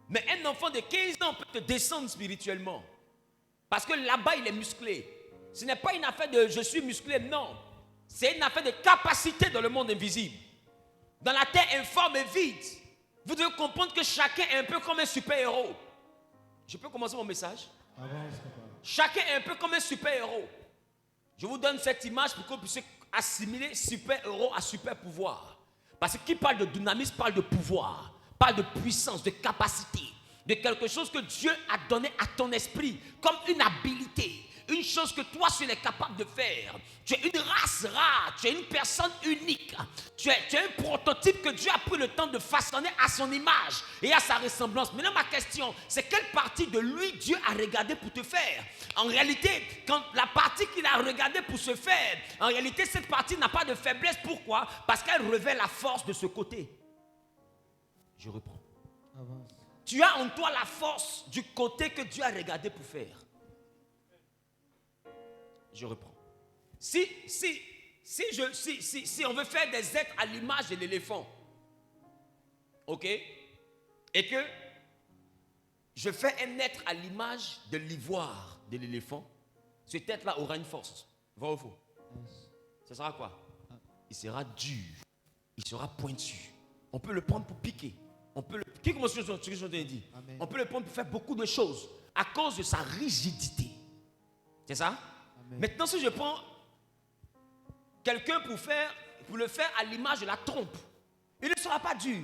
mais un enfant de 15 ans peut te descendre spirituellement. Parce que là-bas, il est musclé. Ce n'est pas une affaire de je suis musclé, non. C'est une affaire de capacité dans le monde invisible. Dans la terre informe et vide, vous devez comprendre que chacun est un peu comme un super-héros. Je peux commencer mon message? Avance, papa. Chacun est un peu comme un super-héros. Je vous donne cette image pour que vous puissiez assimiler super-héros à super-pouvoir. Parce que qui parle de dynamisme parle de pouvoir, parle de puissance, de capacité, de quelque chose que Dieu a donné à ton esprit comme une habilité. Une chose que toi seul es capable de faire. Tu es une race rare, tu es une personne unique. Tu es un prototype que Dieu a pris le temps de façonner à son image et à sa ressemblance. Maintenant ma question, c'est quelle partie de lui Dieu a regardé pour te faire? En réalité, quand la partie qu'il a regardé pour se faire, en réalité cette partie n'a pas de faiblesse. Pourquoi? Parce qu'elle revêt la force de ce côté. Je reprends. Avance. Tu as en toi la force du côté que Dieu a regardé pour faire. Je reprends. Si on veut faire des êtres à l'image de l'éléphant, ok, et que je fais un être à l'image de l'ivoire de l'éléphant, cet être-là aura une force. Vrai ou faux? Yes. Ça sera quoi? Il sera dur, il sera pointu. On peut le prendre pour piquer. Qui commence ce que je t'ai dit? On peut le prendre pour faire beaucoup de choses à cause de sa rigidité. C'est ça? Amen. Maintenant, si je prends quelqu'un pour le faire à l'image de la trompe, il ne sera pas dur,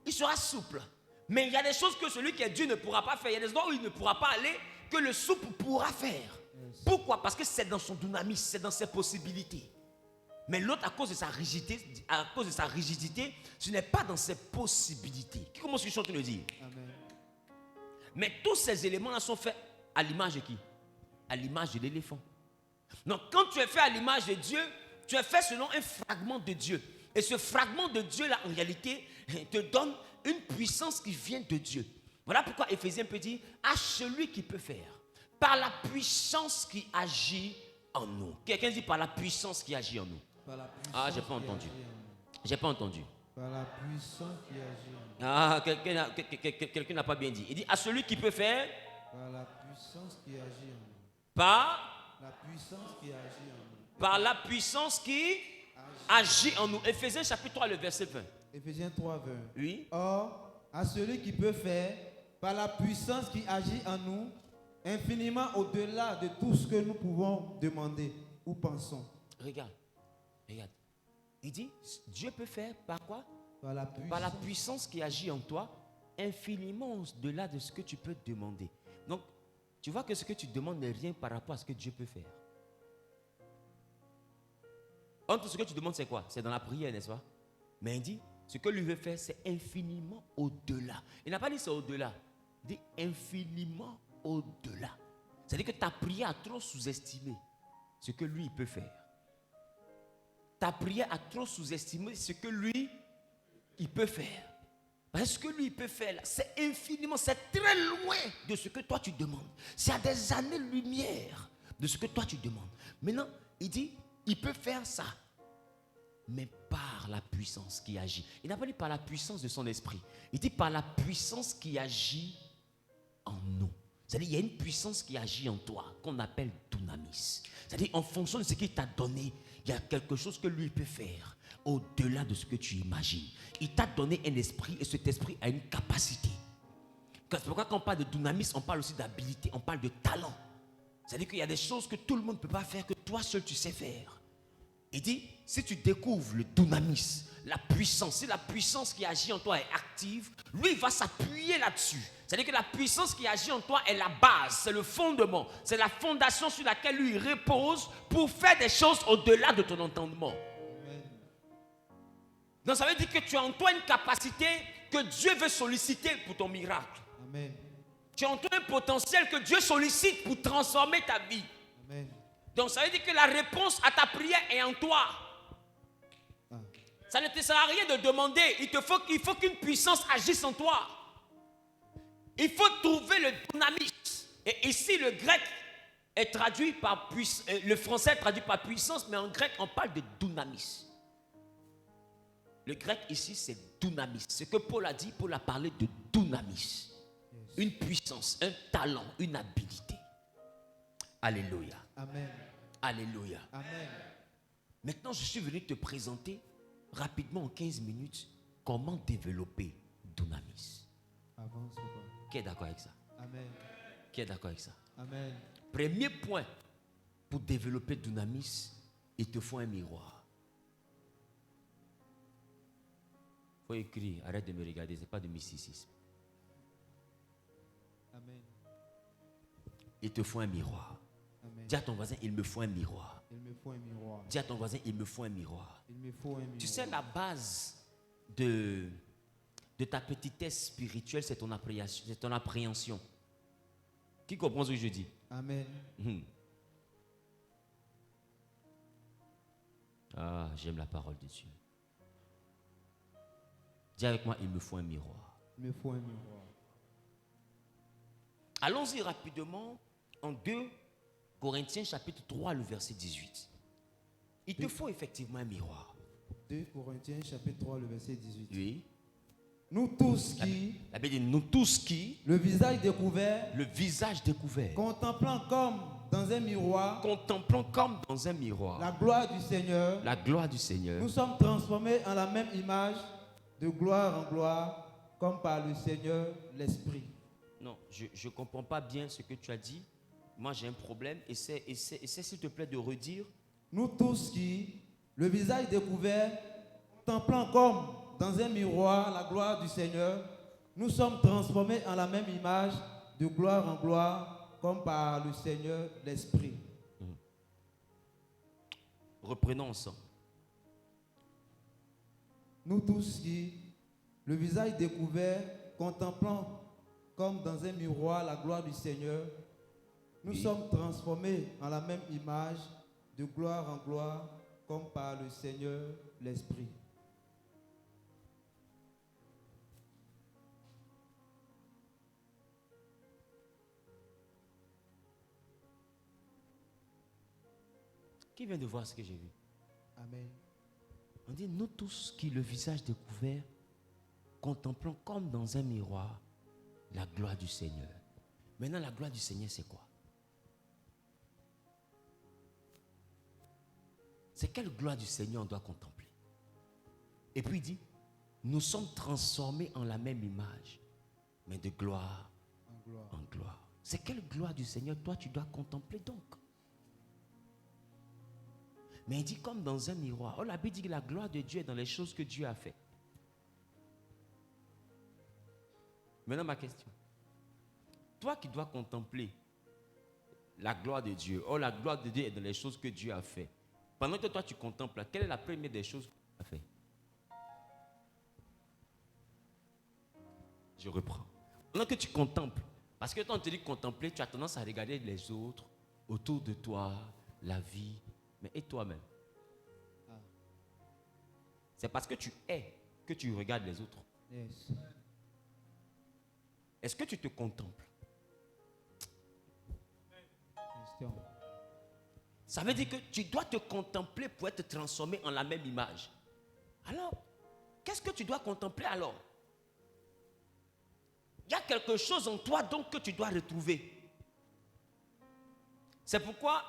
il sera souple. Mais il y a des choses que celui qui est dur ne pourra pas faire. Il y a des endroits où il ne pourra pas aller, que le souple pourra faire. Yes. Pourquoi? Parce que c'est dans son dynamisme, c'est dans ses possibilités. Mais l'autre, à cause de sa rigidité, ce n'est pas dans ses possibilités. Comment est-ce que je suis en train de dire? Amen. Mais tous ces éléments-là sont faits à l'image de qui? À l'image de l'éléphant. Donc, quand tu es fait à l'image de Dieu, tu es fait selon un fragment de Dieu. Et ce fragment de Dieu-là, en réalité, te donne une puissance qui vient de Dieu. Voilà pourquoi Éphésiens peut dire à celui qui peut faire, par la puissance qui agit en nous. Quelqu'un dit par la puissance qui agit en nous. Ah, j'ai pas entendu. J'ai pas entendu. Par la puissance qui agit en nous. Ah, quelqu'un n'a pas bien dit. Il dit à celui qui peut faire. Par la puissance qui agit en nous. Par la puissance qui agit en nous. Par la puissance qui agit en nous. Éphésiens chapitre 3, le verset 20. Éphésiens 3, 20. Oui. Or, à celui qui peut faire, par la puissance qui agit en nous, infiniment au-delà de tout ce que nous pouvons demander ou pensons. Regarde. Il dit, Dieu peut faire par quoi? Par la puissance qui agit en toi, infiniment au-delà de ce que tu peux demander. Donc, tu vois que ce que tu demandes n'est rien par rapport à ce que Dieu peut faire. Entre ce que tu demandes, c'est quoi? C'est dans la prière, n'est-ce pas? Mais il dit, ce que lui veut faire, c'est infiniment au-delà. Il n'a pas dit c'est au-delà. Il dit infiniment au-delà. C'est-à-dire que ta prière a trop sous-estimé ce que lui, il peut faire. Ta prière a trop sous-estimé ce que lui, il peut faire. Parce que lui, il peut faire là, c'est infiniment, c'est très loin de ce que toi tu demandes. C'est à des années-lumière de ce que toi tu demandes. Maintenant, il dit, il peut faire ça, mais par la puissance qui agit. Il n'a pas dit par la puissance de son esprit. Il dit par la puissance qui agit en nous. C'est-à-dire il y a une puissance qui agit en toi, qu'on appelle dunamis. C'est-à-dire en fonction de ce qu'il t'a donné, il y a quelque chose que lui peut faire au-delà de ce que tu imagines. Il t'a donné un esprit et cet esprit a une capacité. C'est pourquoi quand on parle de dunamis, on parle aussi d'habilité, on parle de talent. C'est-à-dire qu'il y a des choses que tout le monde ne peut pas faire, que toi seul tu sais faire. Il dit, si tu découvres le dunamis, la puissance, si la puissance qui agit en toi est active, lui il va s'appuyer là-dessus. C'est-à-dire que la puissance qui agit en toi est la base, c'est le fondement, c'est la fondation sur laquelle lui il repose pour faire des choses au-delà de ton entendement. Amen. Donc ça veut dire que tu as en toi une capacité que Dieu veut solliciter pour ton miracle. Amen. Tu as en toi un potentiel que Dieu sollicite pour transformer ta vie. Amen. Donc ça veut dire que la réponse à ta prière est en toi. Ça ne te sert à rien de demander. Il faut qu'une puissance agisse en toi. Il faut trouver le dunamis. Et ici, le grec est traduit par puissance. Le français est traduit par puissance, mais en grec, on parle de dunamis. Le grec ici, c'est dunamis. Ce que Paul a dit, Paul a parlé de dunamis. Une puissance, un talent, une habilité. Alléluia. Amen. Alléluia. Amen. Maintenant, je suis venu te présenter rapidement en 15 minutes comment développer dunamis. Avance. Qui est d'accord avec ça? Amen. Qui est d'accord avec ça? Amen. Premier point pour développer dunamis, il te faut un miroir. Il faut écrire, arrête de me regarder, ce n'est pas de mysticisme. Amen. Il te faut un miroir. Amen. Dis à ton voisin, il me faut un miroir. Il me faut un miroir. Dis à ton voisin, il me faut un miroir. Il me faut un miroir. Tu sais, la base de ta petitesse spirituelle, c'est ton appréhension. C'est ton appréhension. Qui comprend ce que je dis? Amen. Ah, j'aime la parole de Dieu. Dis avec moi, il me faut un miroir. Il me faut un miroir. Allons-y rapidement en 2 Corinthiens chapitre 3, le verset 18. Il te faut effectivement un miroir. 2 Corinthiens chapitre 3, le verset 18. Oui. Nous tous qui, la Bible dit, nous tous qui, le visage découvert, contemplant comme dans un miroir, la gloire du Seigneur, nous sommes transformés en la même image, de gloire en gloire, comme par le Seigneur l'Esprit. Non, je ne comprends pas bien ce que tu as dit, Moi, j'ai un problème. Essaie, s'il te plaît, de redire. Nous tous qui, le visage découvert, contemplant comme dans un miroir la gloire du Seigneur, nous sommes transformés en la même image, de gloire en gloire, comme par le Seigneur l'Esprit. Reprenons ensemble. Nous tous qui, le visage découvert, contemplant comme dans un miroir la gloire du Seigneur, nous sommes transformés en la même image, de gloire en gloire, comme par le Seigneur l'Esprit. Qui vient de voir ce que j'ai vu? Amen. On dit, nous tous qui, le visage découvert, contemplons comme dans un miroir la gloire du Seigneur. Maintenant, la gloire du Seigneur, c'est quoi? C'est quelle gloire du Seigneur on doit contempler? Et puis il dit, nous sommes transformés en la même image, mais de gloire en gloire. C'est quelle gloire du Seigneur toi tu dois contempler donc? Mais il dit comme dans un miroir. Oh, la Bible dit que la gloire de Dieu est dans les choses que Dieu a fait. Maintenant ma question. Toi qui dois contempler la gloire de Dieu. Oh, la gloire de Dieu est dans les choses que Dieu a fait. Pendant que toi tu contemples, quelle est la première des choses que Dieu a fait? Je reprends. Pendant que tu contemples, parce que quand on te dit contempler, tu as tendance à regarder les autres, autour de toi, la vie. Mais et toi-même? C'est parce que tu es que tu regardes les autres. Yes. Est-ce que tu te contemples? Question. Ça veut dire que tu dois te contempler pour être transformé en la même image. Alors, qu'est-ce que tu dois contempler alors? Il y a quelque chose en toi donc que tu dois retrouver. C'est pourquoi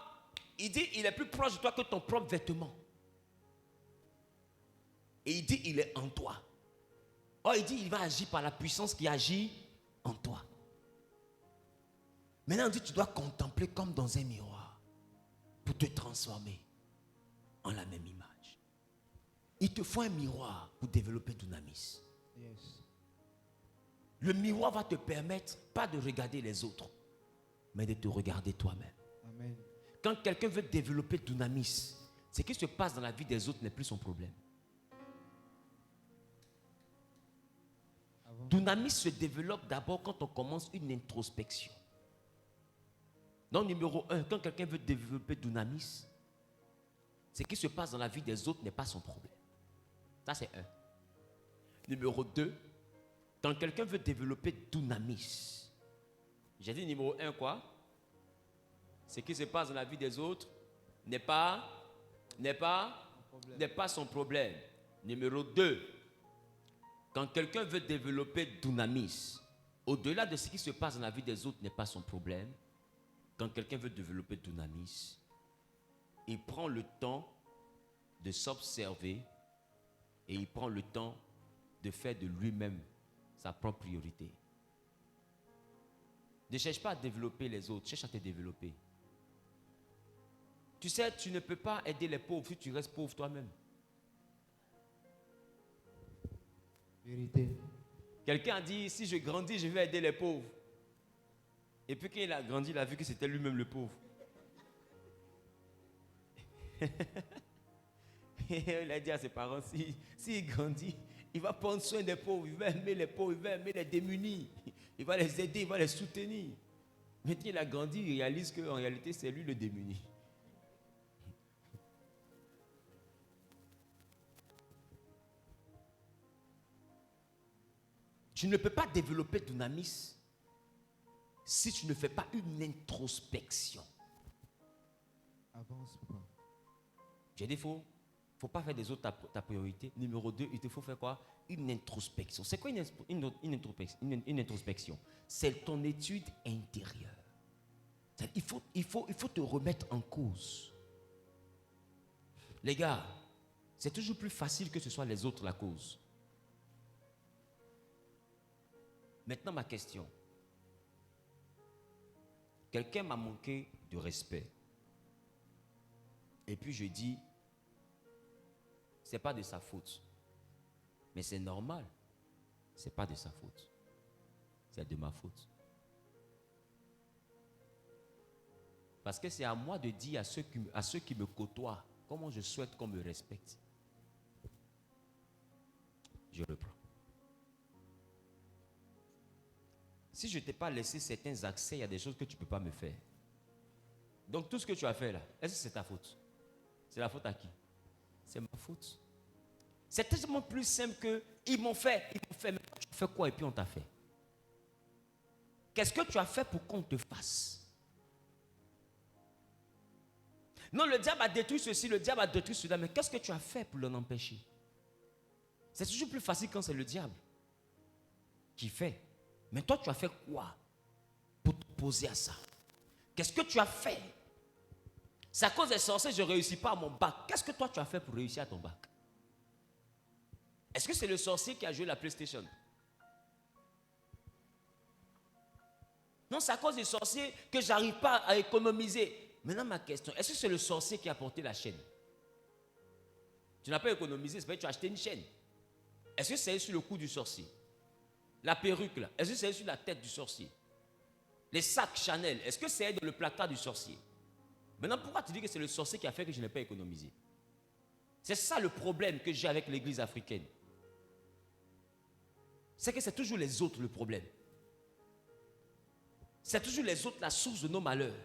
il dit il est plus proche de toi que ton propre vêtement. Et il dit il est en toi. Oh, il dit il va agir par la puissance qui agit en toi. Maintenant, on dit tu dois contempler comme dans un miroir pour te transformer en la même image. Il te faut un miroir pour développer Dunamis. Yes. Le miroir va te permettre pas de regarder les autres, mais de te regarder toi-même. Amen. Quand quelqu'un veut développer Dunamis, ce qui se passe dans la vie des autres n'est plus son problème. Dunamis se développe d'abord quand on commence une introspection. Donc, numéro 1, quand quelqu'un veut développer Dunamis, ce qui se passe dans la vie des autres n'est pas son problème. Ça, c'est 1. Numéro 2, quand quelqu'un veut développer Dunamis, j'ai dit numéro 1 quoi? Ce qui se passe dans la vie des autres n'est pas son problème. Numéro 2, quand quelqu'un veut développer Dunamis, au-delà de ce qui se passe dans la vie des autres n'est pas son problème. Quand quelqu'un veut développer Dunamis, il prend le temps de s'observer et il prend le temps de faire de lui-même sa propre priorité. Ne cherche pas à développer les autres, cherche à te développer. Tu sais, tu ne peux pas aider les pauvres si tu restes pauvre toi-même. Vérité. Quelqu'un a dit, si je grandis, je vais aider les pauvres. Et puis quand il a grandi, il a vu que c'était lui-même le pauvre. Il a dit à ses parents, s'il grandit, il va prendre soin des pauvres, il va aimer les pauvres, il va aimer les démunis, il va les aider, il va les soutenir. Maintenant il a grandi, il réalise qu'en réalité c'est lui le démuni. Tu ne peux pas développer Dunamis si tu ne fais pas une introspection. Avance pas. J'ai dit, il ne faut pas faire des autres ta priorité. Numéro 2, il te faut faire quoi? Une introspection. C'est quoi une introspection? C'est ton étude intérieure. Il faut te remettre en cause. Les gars, c'est toujours plus facile que ce soit les autres la cause. Maintenant, ma question. Quelqu'un m'a manqué de respect. Et puis je dis, c'est pas de sa faute. Mais c'est normal. C'est pas de sa faute. C'est de ma faute. Parce que c'est à moi de dire à ceux qui me côtoient comment je souhaite qu'on me respecte. Je reprends. Si je ne t'ai pas laissé certains accès, il y a des choses que tu ne peux pas me faire. Donc tout ce que tu as fait là, est-ce que c'est ta faute? C'est la faute à qui? C'est ma faute. C'est tellement plus simple que ils m'ont fait, mais tu fais quoi et puis on t'a fait? Qu'est-ce que tu as fait pour qu'on te fasse? Non, le diable a détruit ceci, le diable a détruit cela, mais qu'est-ce que tu as fait pour l'en empêcher? C'est toujours plus facile quand c'est le diable qui fait. Mais toi, tu as fait quoi pour t'opposer à ça? Qu'est-ce que tu as fait? C'est à cause des sorciers que je ne réussis pas à mon bac. Qu'est-ce que toi, tu as fait pour réussir à ton bac? Est-ce que c'est le sorcier qui a joué la PlayStation? Non, c'est à cause des sorciers que je n'arrive pas à économiser. Maintenant, ma question, est-ce que c'est le sorcier qui a porté la chaîne? Tu n'as pas économisé, c'est parce que tu as acheté une chaîne. Est-ce que c'est sur le cou du sorcier? La perruque là, est-ce que c'est sur la tête du sorcier? Les sacs Chanel, est-ce que c'est dans le placard du sorcier? Maintenant, pourquoi tu dis que c'est le sorcier qui a fait que je n'ai pas économisé? C'est ça le problème que j'ai avec l'église africaine. C'est que c'est toujours les autres le problème. C'est toujours les autres la source de nos malheurs.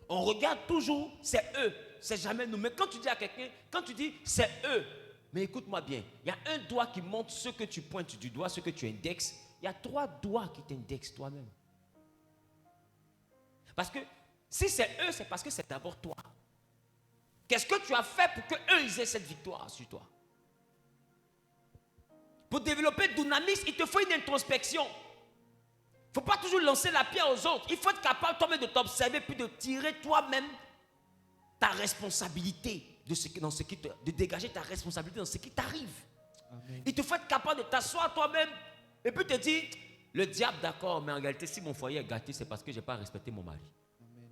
On regarde toujours, c'est eux, c'est jamais nous. Mais quand tu dis à quelqu'un, quand tu dis c'est eux, mais écoute-moi bien, il y a un doigt qui montre ce que tu pointes du doigt, ce que tu indexes. Il y a 3 doigts qui t'indexent toi-même. Parce que si c'est eux, c'est parce que c'est d'abord toi. Qu'est-ce que tu as fait pour qu'eux ils aient cette victoire sur toi? Pour développer Dunamis, il te faut une introspection. Il ne faut pas toujours lancer la pierre aux autres. Il faut être capable toi-même de t'observer puis de tirer toi-même ta responsabilité de dégager ta responsabilité dans ce qui t'arrive. Amen. Il te faut être capable de t'asseoir toi-même et puis te dire, le diable d'accord, mais en réalité si mon foyer est gâté, c'est parce que je n'ai pas respecté mon mari. Amen.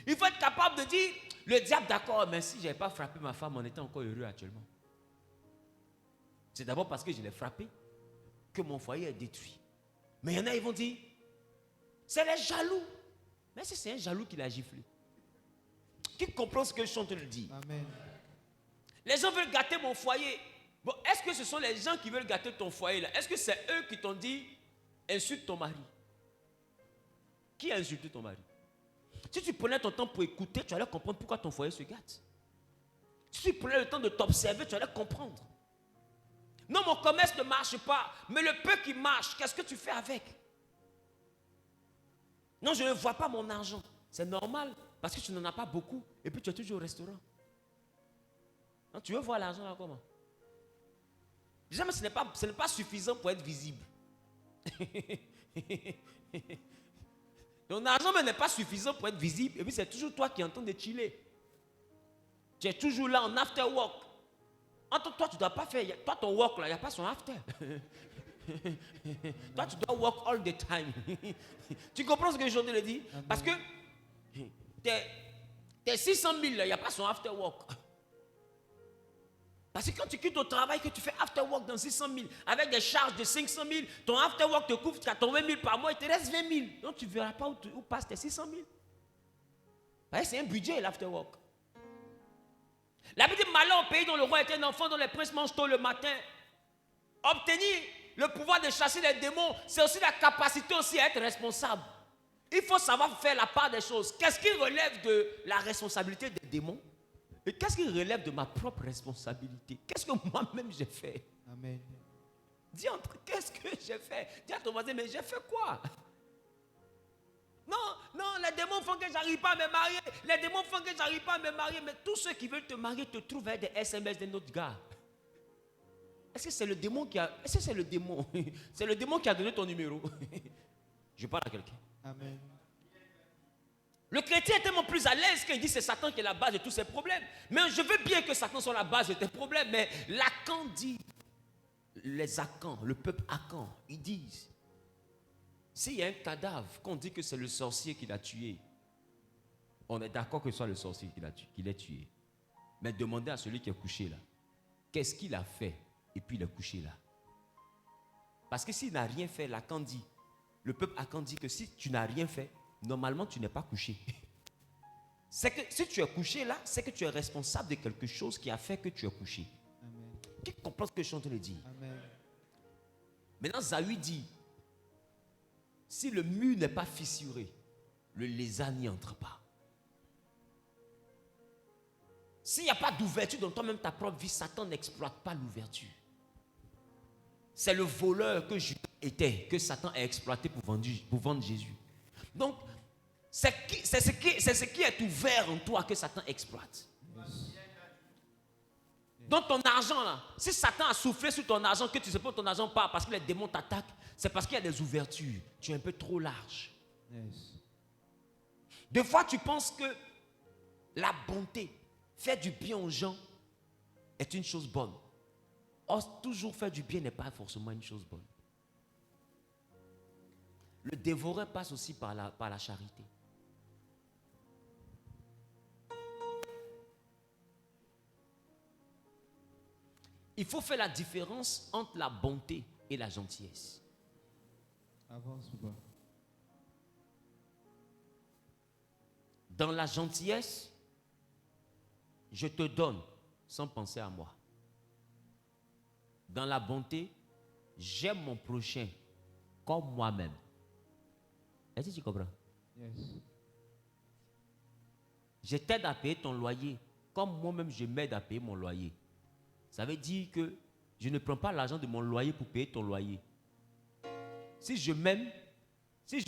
Il faut être capable de dire, le diable d'accord, mais si je n'avais pas frappé ma femme, on était encore heureux actuellement. C'est d'abord parce que je l'ai frappé que mon foyer est détruit. Mais il y en a, ils vont dire, c'est les jaloux. Mais si c'est un jaloux qui l'a giflé, qui comprend ce que je suis en train de dire? Amen. Les gens veulent gâter mon foyer. Bon, est-ce que ce sont les gens qui veulent gâter ton foyer là? Est-ce que c'est eux qui t'ont dit, insulte ton mari? Qui a insulté ton mari? Si tu prenais ton temps pour écouter, tu allais comprendre pourquoi ton foyer se gâte. Si tu prenais le temps de t'observer, tu allais comprendre. Non, mon commerce ne marche pas, mais le peu qui marche, qu'est-ce que tu fais avec? Non, je ne vois pas mon argent. C'est normal, parce que tu n'en as pas beaucoup, et puis tu es toujours au restaurant. Non, tu veux voir l'argent là comment? Déjà, mais ce n'est pas suffisant pour être visible. Ton argent n'est pas suffisant pour être visible, et puis c'est toujours toi qui es en train de chiller. Tu es toujours là en after work. Entre toi, tu ne dois pas faire. Toi, ton work là, il n'y a pas son after. Toi, tu dois work all the time. Tu comprends ce que je te dis? Parce que tes 600 000 là, il n'y a pas son after work. Parce que quand tu quittes au travail, que tu fais after work dans 600 000, avec des charges de 500 000, ton after work te couvre 80 000 par mois, il te reste 20 000. Donc tu ne verras pas où passent tes 600 000. C'est un budget l'after work. La Bible dit malheur au pays dont le roi était un enfant, dont les princes mangent tôt le matin. Obtenir le pouvoir de chasser les démons, c'est aussi la capacité aussi à être responsable. Il faut savoir faire la part des choses. Qu'est-ce qui relève de la responsabilité des démons? Et qu'est-ce qui relève de ma propre responsabilité? Qu'est-ce que moi-même j'ai fait? Amen. Dis entre, qu'est-ce que j'ai fait? Dis à ton voisin, mais j'ai fait quoi? Non, les démons font que je n'arrive pas à me marier. Les démons font que je n'arrive pas à me marier. Mais tous ceux qui veulent te marier te trouvent avec des SMS d'un autre gars. Est-ce que c'est le démon qui a... Est-ce que c'est le démon? C'est le démon qui a donné ton numéro. Je parle à quelqu'un. Amen. Le chrétien est tellement plus à l'aise qu'il dit que c'est Satan qui est la base de tous ses problèmes. Mais je veux bien que Satan soit la base de tes problèmes. Mais Lacan dit, les Akans, le peuple Akan, ils disent, S'il y a un cadavre, qu'on dit que c'est le sorcier qui l'a tué, on est d'accord que ce soit le sorcier qui l'a tué. Mais demandez à celui qui est couché là, qu'est-ce qu'il a fait et puis il est couché là. Parce que s'il n'a rien fait, Lacan dit, le peuple Akan dit que si tu n'as rien fait, normalement tu n'es pas couché. C'est que si tu es couché là, c'est que tu es responsable de quelque chose qui a fait que tu es couché. Amen. Qui comprend ce que je suis en train de dire? Amen. Maintenant, Zawi dit, si le mur n'est pas fissuré, le lézard n'y entre pas. S'il n'y a pas d'ouverture dans toi-même ta propre vie, Satan n'exploite pas l'ouverture. C'est le voleur que Judas était, que Satan a exploité pour vendre Jésus. Donc, c'est ce qui est ouvert en toi que Satan exploite. Yes. Donc ton argent là, si Satan a soufflé sur ton argent, que tu ne sais pas où ton argent part parce que les démons t'attaquent, c'est parce qu'il y a des ouvertures. Tu es un peu trop large. Yes. Des fois tu penses que la bonté, faire du bien aux gens est une chose bonne. Or, toujours faire du bien n'est pas forcément une chose bonne. Le dévoreur passe aussi par la charité. Il faut faire la différence entre la bonté et la gentillesse. Avance ou pas? Dans la gentillesse, je te donne sans penser à moi. Dans la bonté, j'aime mon prochain comme moi-même. Est-ce que tu comprends? Yes. Je t'aide à payer ton loyer comme moi-même je m'aide à payer mon loyer. Ça veut dire que je ne prends pas l'argent de mon loyer pour payer ton loyer. Si je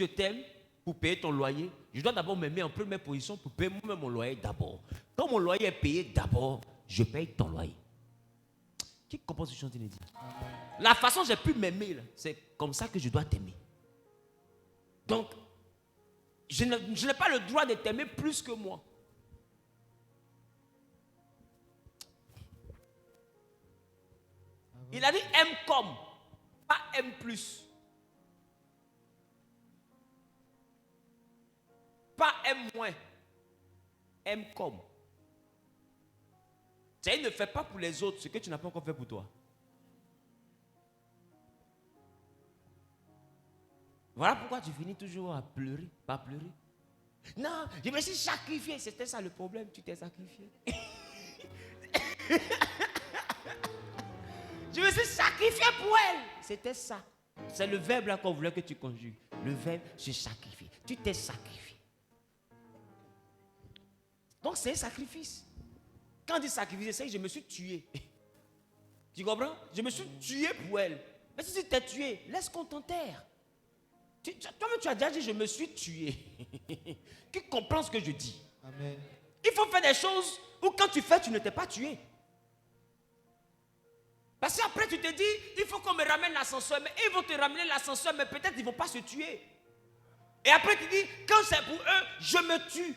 t'aime pour payer ton loyer, je dois d'abord me mettre en première position pour payer moi-même mon loyer d'abord. Quand mon loyer est payé d'abord, je paye ton loyer. Qui comprend ce que je suis en train de dire? La façon dont j'ai pu m'aimer, c'est comme ça que je dois t'aimer. Donc, je n'ai pas le droit de t'aimer plus que moi. Il a dit aime comme, pas aime plus. Pas aime moins, aime comme. C'est-à-dire, ne fais pas pour les autres ce que tu n'as pas encore fait pour toi. Voilà pourquoi tu finis toujours à pleurer, pas pleurer. Non, je me suis sacrifié. C'était ça le problème, tu t'es sacrifié. Je me suis sacrifié pour elle. C'était ça. C'est le verbe là qu'on voulait que tu conjugues. Le verbe se sacrifier. Tu t'es sacrifié. Donc c'est un sacrifice. Quand on dit sacrifier, c'est que je me suis tué. Tu comprends? Je me suis tué pour elle. Mais si tu t'es tué, laisse qu'on t'enterre. Toi-même tu as déjà dit je me suis tué. Qui comprend ce que je dis? Amen. Il faut faire des choses où quand tu fais, tu ne t'es pas tué. Parce qu'après tu te dis, il faut qu'on me ramène l'ascenseur. Mais ils vont te ramener l'ascenseur, mais peut-être ils ne vont pas se tuer. Et après tu dis, quand c'est pour eux, je me tue.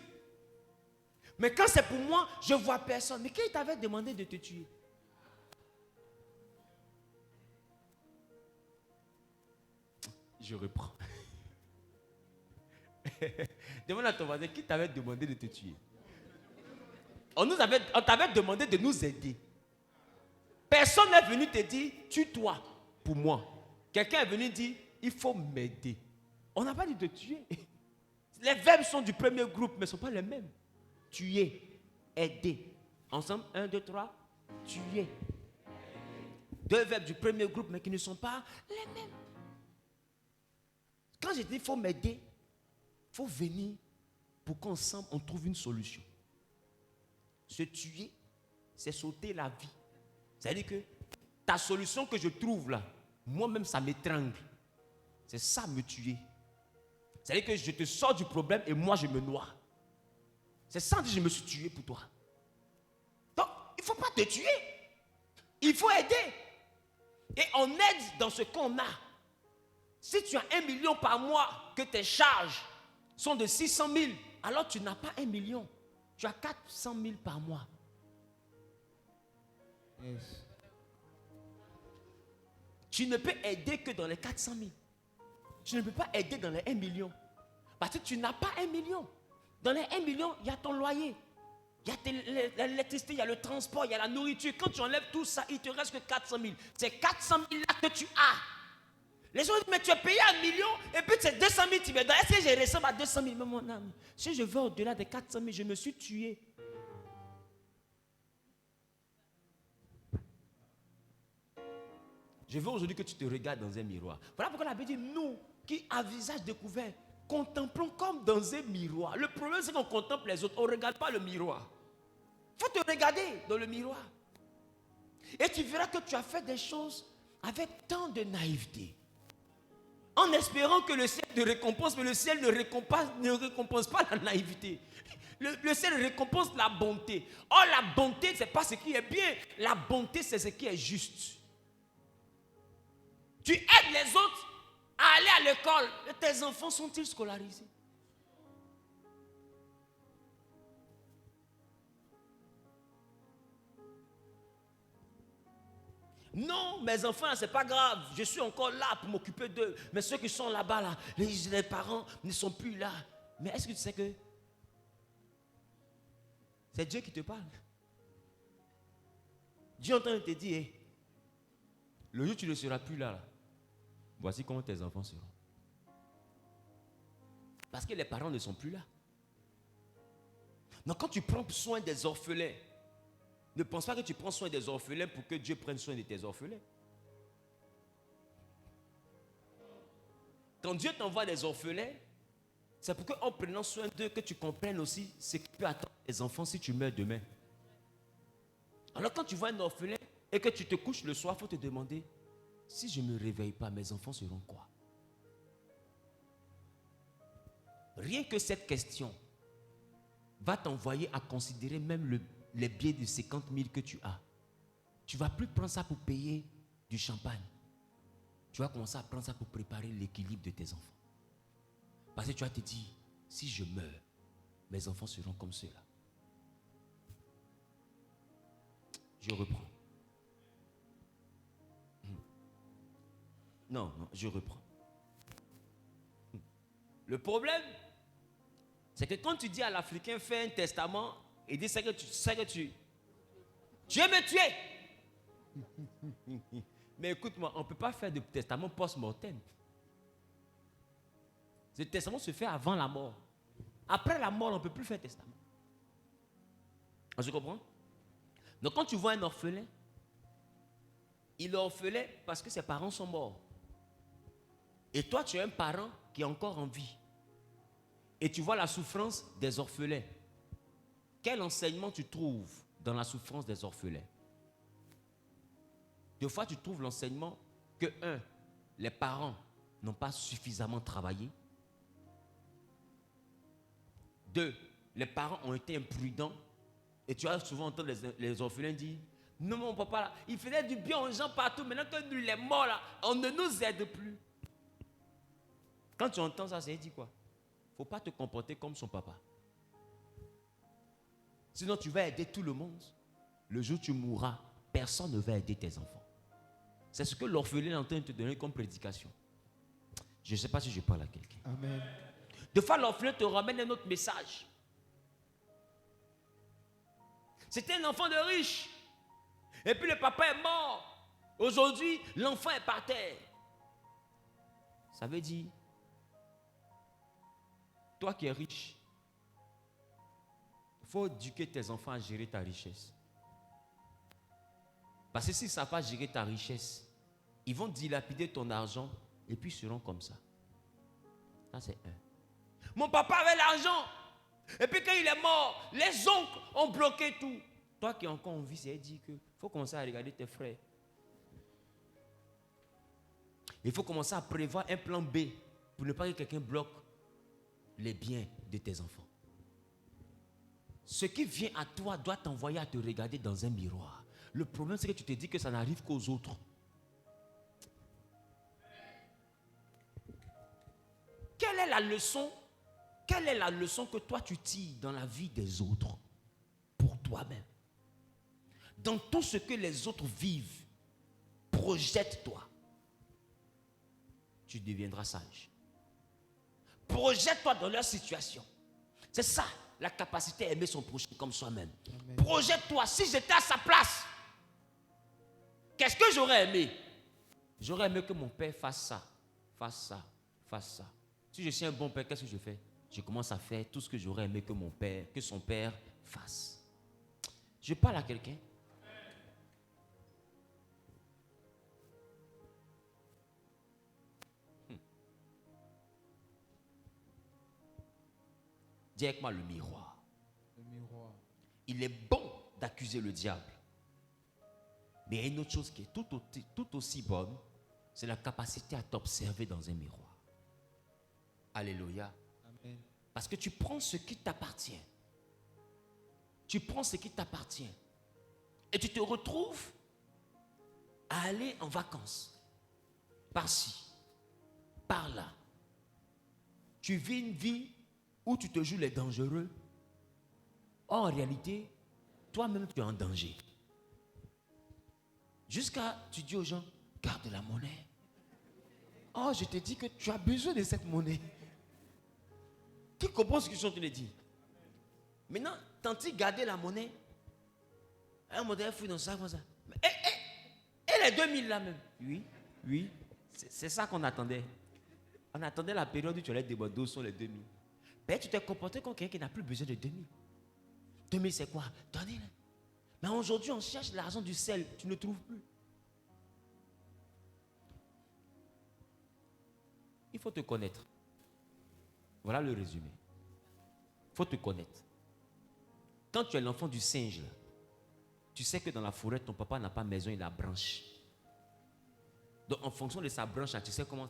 Mais quand c'est pour moi, je ne vois personne. Mais qui t'avait demandé de te tuer? Je reprends. Demande à ton voisin, qui t'avait demandé de te tuer? On t'avait demandé de nous aider. Personne n'est venu te dire, tue-toi pour moi. Quelqu'un est venu dire, il faut m'aider. On n'a pas dit de tuer. Les verbes sont du premier groupe, mais ne sont pas les mêmes. Tuer, aider. Ensemble, 1, 2, 3, tuer. Deux verbes du premier groupe, mais qui ne sont pas les mêmes. Quand je dis il faut m'aider, il faut venir pour qu'ensemble on trouve une solution. Se tuer, c'est sauter la vie. C'est-à-dire que ta solution que je trouve là, moi-même ça m'étrangle. C'est ça me tuer. C'est-à-dire que je te sors du problème et moi je me noie. C'est ça que je me suis tué pour toi. Donc, il ne faut pas te tuer. Il faut aider. Et on aide dans ce qu'on a. Si tu as 1 million par mois, que tes charges sont de 600 000, alors tu n'as pas 1 million. Tu as 400 000 par mois. Yes. Tu ne peux aider que dans les 400 000. Tu ne peux pas aider dans les 1 million. Parce que tu n'as pas 1 million. Dans les 1 million, il y a ton loyer. Il y a l'électricité, il y a le transport, il y a la nourriture. Quand tu enlèves tout ça, il ne te reste que 400 000. C'est 400 000 là que tu as. Les gens disent, mais tu as payé 1 million et puis c'est 200 000. Tu me dis, est-ce que je ressemble à 200 000? Mais mon âme, si je vais au-delà des 400 000, je me suis tué. Je veux aujourd'hui que tu te regardes dans un miroir. Voilà pourquoi la Bible dit, nous qui à visage découvert, contemplons comme dans un miroir. Le problème c'est qu'on contemple les autres, on ne regarde pas le miroir. Il faut te regarder dans le miroir. Et tu verras que tu as fait des choses avec tant de naïveté. En espérant que le ciel te récompense, mais le ciel ne récompense pas la naïveté. Le ciel récompense la bonté. Or, la bonté, ce n'est pas ce qui est bien. La bonté, c'est ce qui est juste. Tu aides les autres à aller à l'école. Et tes enfants sont-ils scolarisés? Non, mes enfants, c'est pas grave. Je suis encore là pour m'occuper d'eux. Mais ceux qui sont là-bas, là, les parents ne sont plus là. Mais est-ce que tu sais que c'est Dieu qui te parle? Dieu est en train de te dire, hey, le jour où tu ne seras plus là, voici comment tes enfants seront. Parce que les parents ne sont plus là. Donc quand tu prends soin des orphelins, ne pense pas que tu prends soin des orphelins pour que Dieu prenne soin de tes orphelins. Quand Dieu t'envoie des orphelins, c'est pour qu'en prenant soin d'eux, que tu comprennes aussi ce qui peut attendre tes enfants si tu meurs demain. Alors quand tu vois un orphelin et que tu te couches le soir, il faut te demander, si je ne me réveille pas, mes enfants seront quoi? Rien que cette question va t'envoyer à considérer même les billets de 50 000 que tu as. Tu ne vas plus prendre ça pour payer du champagne. Tu vas commencer à prendre ça pour préparer l'équilibre de tes enfants. Parce que tu vas te dire, si je meurs, mes enfants seront comme ceux-là. Je reprends. Non, je reprends. Le problème, c'est que quand tu dis à l'Africain, fais un testament, il dit, c'est que tu veux me tuer. Mais écoute-moi, on ne peut pas faire de testament post-mortem. Ce testament se fait avant la mort. Après la mort, on ne peut plus faire testament. Tu comprends? Donc quand tu vois un orphelin, il est orphelin parce que ses parents sont morts. Et toi, tu es un parent qui est encore en vie. Et tu vois la souffrance des orphelins. Quel enseignement tu trouves dans la souffrance des orphelins? Deux fois, tu trouves l'enseignement que, les parents n'ont pas suffisamment travaillé. 2, les parents ont été imprudents. Et tu as souvent entendu les orphelins dire, non, mon papa, là, il faisait du bien aux gens partout. Maintenant qu'il est mort, là, on ne nous aide plus. Quand tu entends ça, ça dit quoi? Il ne faut pas te comporter comme son papa. Sinon, tu vas aider tout le monde. Le jour où tu mourras, personne ne va aider tes enfants. C'est ce que l'orphelin est en train de te donner comme prédication. Je ne sais pas si je parle à quelqu'un. Amen. Des fois, l'orphelin te ramène un autre message. C'était un enfant de riche. Et puis le papa est mort. Aujourd'hui, l'enfant est par terre. Ça veut dire, toi qui es riche, il faut éduquer tes enfants à gérer ta richesse. Parce que s'ils ne savent pas gérer ta richesse, ils vont dilapider ton argent et puis ils seront comme ça. Ça, c'est un. Mon papa avait l'argent. Et puis quand il est mort, les oncles ont bloqué tout. Toi qui es encore en vie, c'est dit qu'il faut commencer à regarder tes frères. Il faut commencer à prévoir un plan B pour ne pas que quelqu'un bloque les biens de tes enfants. Ce qui vient à toi doit t'envoyer à te regarder dans un miroir. Le problème, c'est que tu te dis que ça n'arrive qu'aux autres. Quelle est la leçon? Quelle est la leçon que toi tu tires dans la vie des autres pour toi-même? Dans tout ce que les autres vivent, projette-toi. Tu deviendras sage. Projette-toi dans leur situation. C'est ça, la capacité à aimer son prochain comme soi-même. Projette-toi. Si j'étais à sa place, qu'est-ce que j'aurais aimé? J'aurais aimé que mon père fasse ça, fasse ça, fasse ça. Si je suis un bon père, qu'est-ce que je fais? Je commence à faire tout ce que j'aurais aimé que mon père, que son père fasse. Je parle à quelqu'un. Dis avec moi le miroir. Le miroir. Il est bon d'accuser le diable. Mais il y a une autre chose qui est tout aussi bonne, c'est la capacité à t'observer dans un miroir. Alléluia. Amen. Parce que tu prends ce qui t'appartient. Tu prends ce qui t'appartient. Et tu te retrouves à aller en vacances. Par-ci, par-là. Tu vis une vie où tu te joues les dangereux. Or, en réalité, toi-même tu es en danger. Jusqu'à, tu dis aux gens, garde la monnaie. Oh, je te dis que tu as besoin de cette monnaie. Qui comprend ce que je suis en train de dire? Maintenant, tantôt garder la monnaie. Un modèle fou dans ça, comme ça. Et les 2000 là même. Oui. C'est ça qu'on attendait. On attendait la période où tu allais demander où sont les 2000. Mais tu t'es comporté comme quelqu'un qui n'a plus besoin de 2000. 2000 c'est quoi? Donnez-le. Mais aujourd'hui, on cherche l'argent du sel. Tu ne trouves plus. Il faut te connaître. Voilà le résumé. Il faut te connaître. Quand tu es l'enfant du singe, là, tu sais que dans la forêt, ton papa n'a pas maison, il a branche. Donc, en fonction de sa branche, là, tu sais comment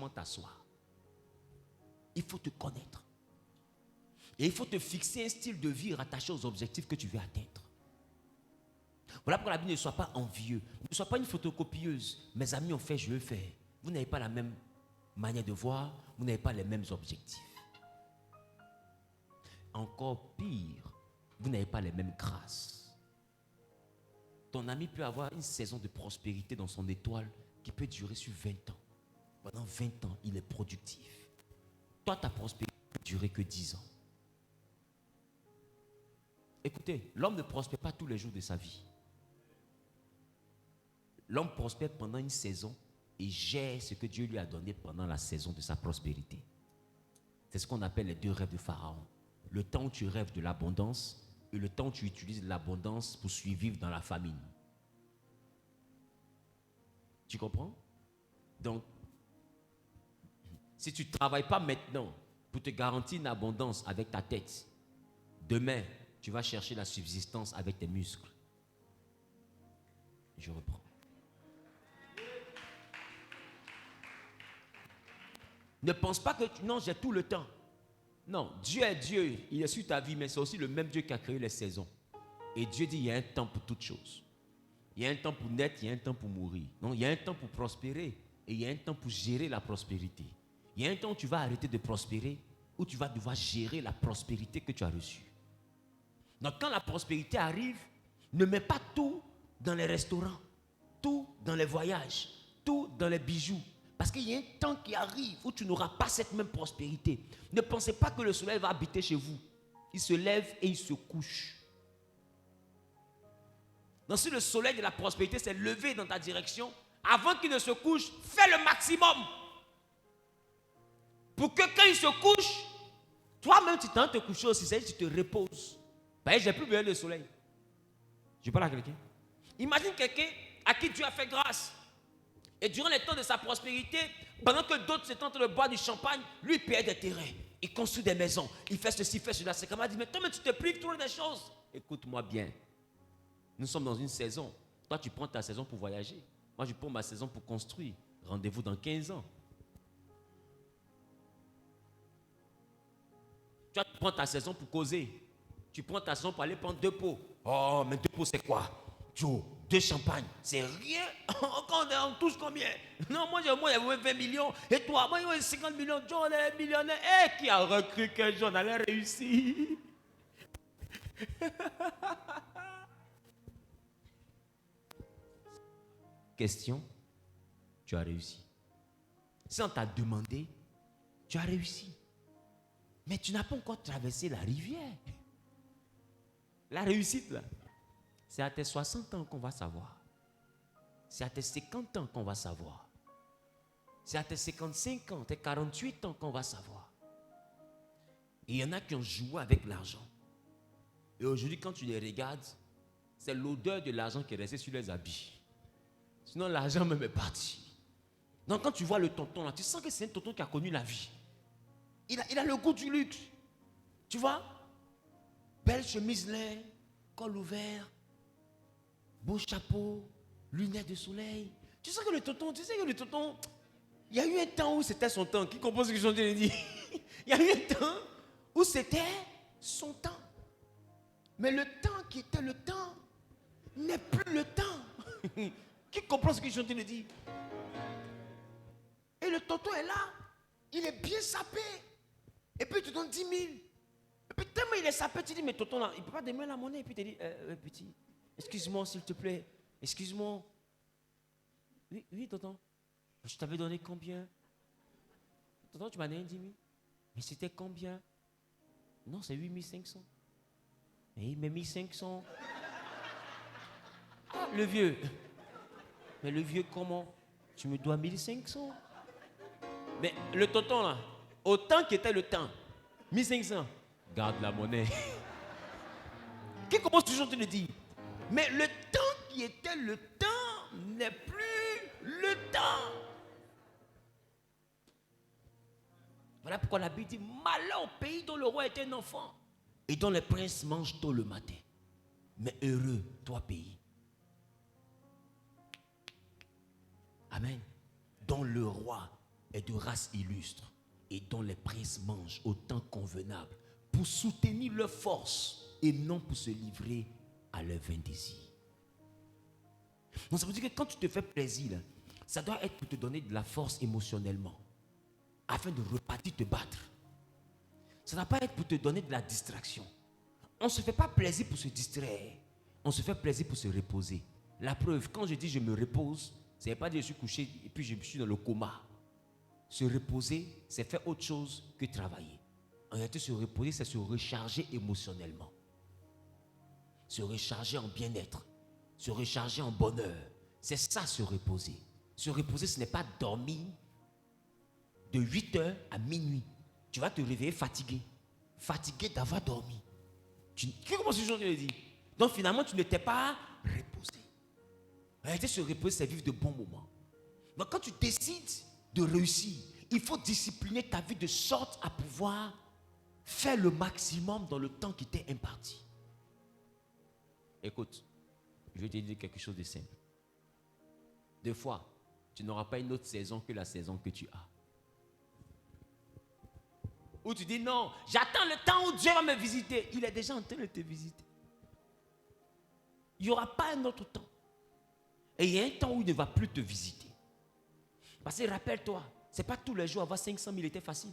t'asseoir. Il faut te connaître. Et il faut te fixer un style de vie rattaché aux objectifs que tu veux atteindre. Voilà pourquoi la Bible ne soit pas envieux. Ne sois pas une photocopieuse. Mes amis ont fait, je veux faire. Vous n'avez pas la même manière de voir, vous n'avez pas les mêmes objectifs. Encore pire, vous n'avez pas les mêmes grâces. Ton ami peut avoir une saison de prospérité dans son étoile qui peut durer sur 20 ans. Pendant 20 ans, il est productif. Toi, ta prospérité ne peut durer que 10 ans. Écoutez, l'homme ne prospère pas tous les jours de sa vie. L'homme prospère pendant une saison et gère ce que Dieu lui a donné pendant la saison de sa prospérité. C'est ce qu'on appelle les 2 rêves de Pharaon. Le temps où tu rêves de l'abondance et le temps où tu utilises l'abondance pour survivre dans la famine. Tu comprends? Donc, si tu ne travailles pas maintenant pour te garantir une abondance avec ta tête, demain, tu vas chercher la subsistance avec tes muscles. Je reprends. Ne pense pas que non, j'ai tout le temps. Non, Dieu est Dieu, il est sur ta vie, mais c'est aussi le même Dieu qui a créé les saisons. Et Dieu dit, il y a un temps pour toutes choses. Il y a un temps pour naître, il y a un temps pour mourir. Non, il y a un temps pour prospérer et il y a un temps pour gérer la prospérité. Il y a un temps où tu vas arrêter de prospérer, où tu vas devoir gérer la prospérité que tu as reçue. Donc quand la prospérité arrive, ne mets pas tout dans les restaurants, tout dans les voyages, tout dans les bijoux. Parce qu'il y a un temps qui arrive où tu n'auras pas cette même prospérité. Ne pensez pas que le soleil va habiter chez vous. Il se lève et il se couche. Donc si le soleil de la prospérité s'est levé dans ta direction, avant qu'il ne se couche, fais le maximum. Pour que quand il se couche, toi-même tu t'en te coucher aussi, c'est-à-dire que tu te reposes. Ben, j'ai plus besoin de soleil. Je parle à quelqu'un. Imagine quelqu'un à qui Dieu a fait grâce. Et durant les temps de sa prospérité, pendant que d'autres étaient en train de boire du champagne, lui paye des terrains. Il construit des maisons. Il fait ceci, fait cela. C'est comme il dit, mais toi, tu te prives toujours des choses. Écoute-moi bien. Nous sommes dans une saison. Toi, tu prends ta saison pour voyager. Moi, je prends ma saison pour construire. Rendez-vous dans 15 ans. Toi, tu prends ta saison pour causer. Tu prends ta saison pour aller prendre 2 pots. Oh, mais 2 pots, c'est quoi? Joe, 2 champagnes, c'est rien. On touche combien? Non, moi, j'ai 20 millions. Et toi, moi, j'ai 50 millions. Joe, on est millionnaire. Et qui a recru qu'un jour on allait réussir? Question, tu as réussi. Si on t'a demandé, Tu as réussi. Mais tu n'as pas encore traversé la rivière. La réussite, là, c'est à tes 60 ans qu'on va savoir. C'est à tes 50 ans qu'on va savoir. C'est à tes 55 ans, tes 48 ans qu'on va savoir. Et il y en a qui ont joué avec l'argent. Et aujourd'hui, quand tu les regardes, c'est l'odeur de l'argent qui est restée sur les habits. Sinon, l'argent même est parti. Donc, quand tu vois le tonton là, tu sens que c'est un tonton qui a connu la vie. Il a le goût du luxe. Tu vois? Belle chemise laine, col ouvert, beau chapeau, lunettes de soleil. Tu sais que le tonton, il y a eu un temps où c'était son temps. Qui comprend ce que je viens de dire? Il y a eu un temps où c'était son temps. Mais le temps qui était le temps n'est plus le temps. Qui comprend ce que je viens de dire? Et le tonton est là. Il est bien sapé. Et puis il te donne 10 000. Et puis tellement il est sapé, tu dis, mais tonton là, il ne peut pas donner la monnaie. Et puis il te dit, petit, excuse-moi s'il te plaît. Excuse-moi. Oui, tonton. Je t'avais donné combien? Tonton, tu m'as donné 10 000. Mais c'était combien? Non, c'est 8 500. Et il met 1 500. Ah, le vieux. Mais le vieux, comment? Tu me dois 1 500. Mais le tonton là, autant qu'était le temps, 1 500, garde la monnaie. Qui commence toujours à te le dire? Mais le temps qui était le temps n'est plus le temps. Voilà pourquoi la Bible dit, malheur au pays dont le roi est un enfant et dont les princes mangent tôt le matin. Mais heureux, toi pays. Amen. Dont le roi est de race illustre et dont les princes mangent au temps convenable pour soutenir leur force et non pour se livrer à leur vain désir. Donc ça veut dire que quand tu te fais plaisir, ça doit être pour te donner de la force émotionnellement afin de repartir te battre. Ça ne doit pas être pour te donner de la distraction. On ne se fait pas plaisir pour se distraire. On se fait plaisir pour se reposer. La preuve, quand je dis je me repose, ce n'est pas dire je suis couché et puis je suis dans le coma. Se reposer, c'est faire autre chose que travailler. En réalité, se reposer, c'est se recharger émotionnellement. Se recharger en bien-être. Se recharger en bonheur. C'est ça, se reposer. Se reposer, ce n'est pas dormir de 8h à minuit. Tu vas te réveiller fatigué. Fatigué d'avoir dormi. Comment ce jour je le dis? Donc finalement, tu ne t'es pas reposé. En réalité, se reposer, c'est vivre de bons moments. Donc quand tu décides de réussir, il faut discipliner ta vie de sorte à pouvoir faire le maximum dans le temps qui t'est imparti. Écoute, je vais te dire quelque chose de simple. Des fois, tu n'auras pas une autre saison que la saison que tu as. Ou tu dis non, j'attends le temps où Dieu va me visiter. Il est déjà en train de te visiter. Il n'y aura pas un autre temps. Et il y a un temps où il ne va plus te visiter. Parce que rappelle-toi, ce n'est pas tous les jours avoir 500 000 était facile.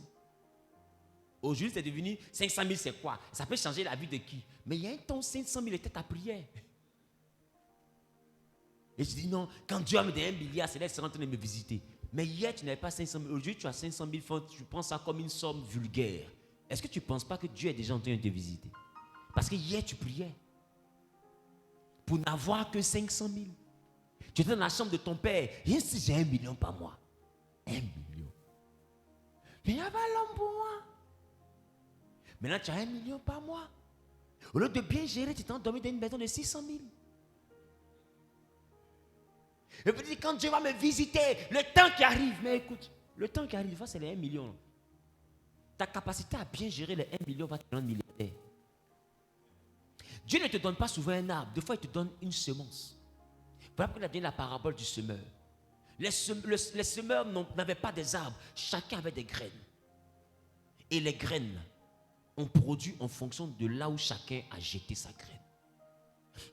Aujourd'hui, c'est devenu 500 000, c'est quoi? Ça peut changer la vie de qui? Mais il y a un temps où 500 000 était ta prière. Et je dis non, quand Dieu a me donné 1 milliard, c'est là qu'il est en train de me visiter. Mais hier, tu n'avais pas 500 000. Aujourd'hui, tu as 500 000 francs. Tu prends ça comme une somme vulgaire. Est-ce que tu ne penses pas que Dieu est déjà en train de te visiter? Parce que hier, tu priais. Pour n'avoir que 500 000. Tu étais dans la chambre de ton père. Et si j'ai 1 million par mois? 1 million. Mais il n'y a pas l'homme pour moi. Maintenant, tu as 1 million par mois. Au lieu de bien gérer, tu t'es endormi dans une maison de 600 000. Et puis quand Dieu va me visiter, le temps qui arrive, mais écoute, le temps qui arrive, c'est les 1 million. Ta capacité à bien gérer les 1 million va te rendre milliardaire. Dieu ne te donne pas souvent un arbre, des fois il te donne une semence. Voilà pourquoi il a donné la parabole du semeur. Les semeurs n'avaient pas des arbres, chacun avait des graines. Et les graines ont produit en fonction de là où chacun a jeté sa graine.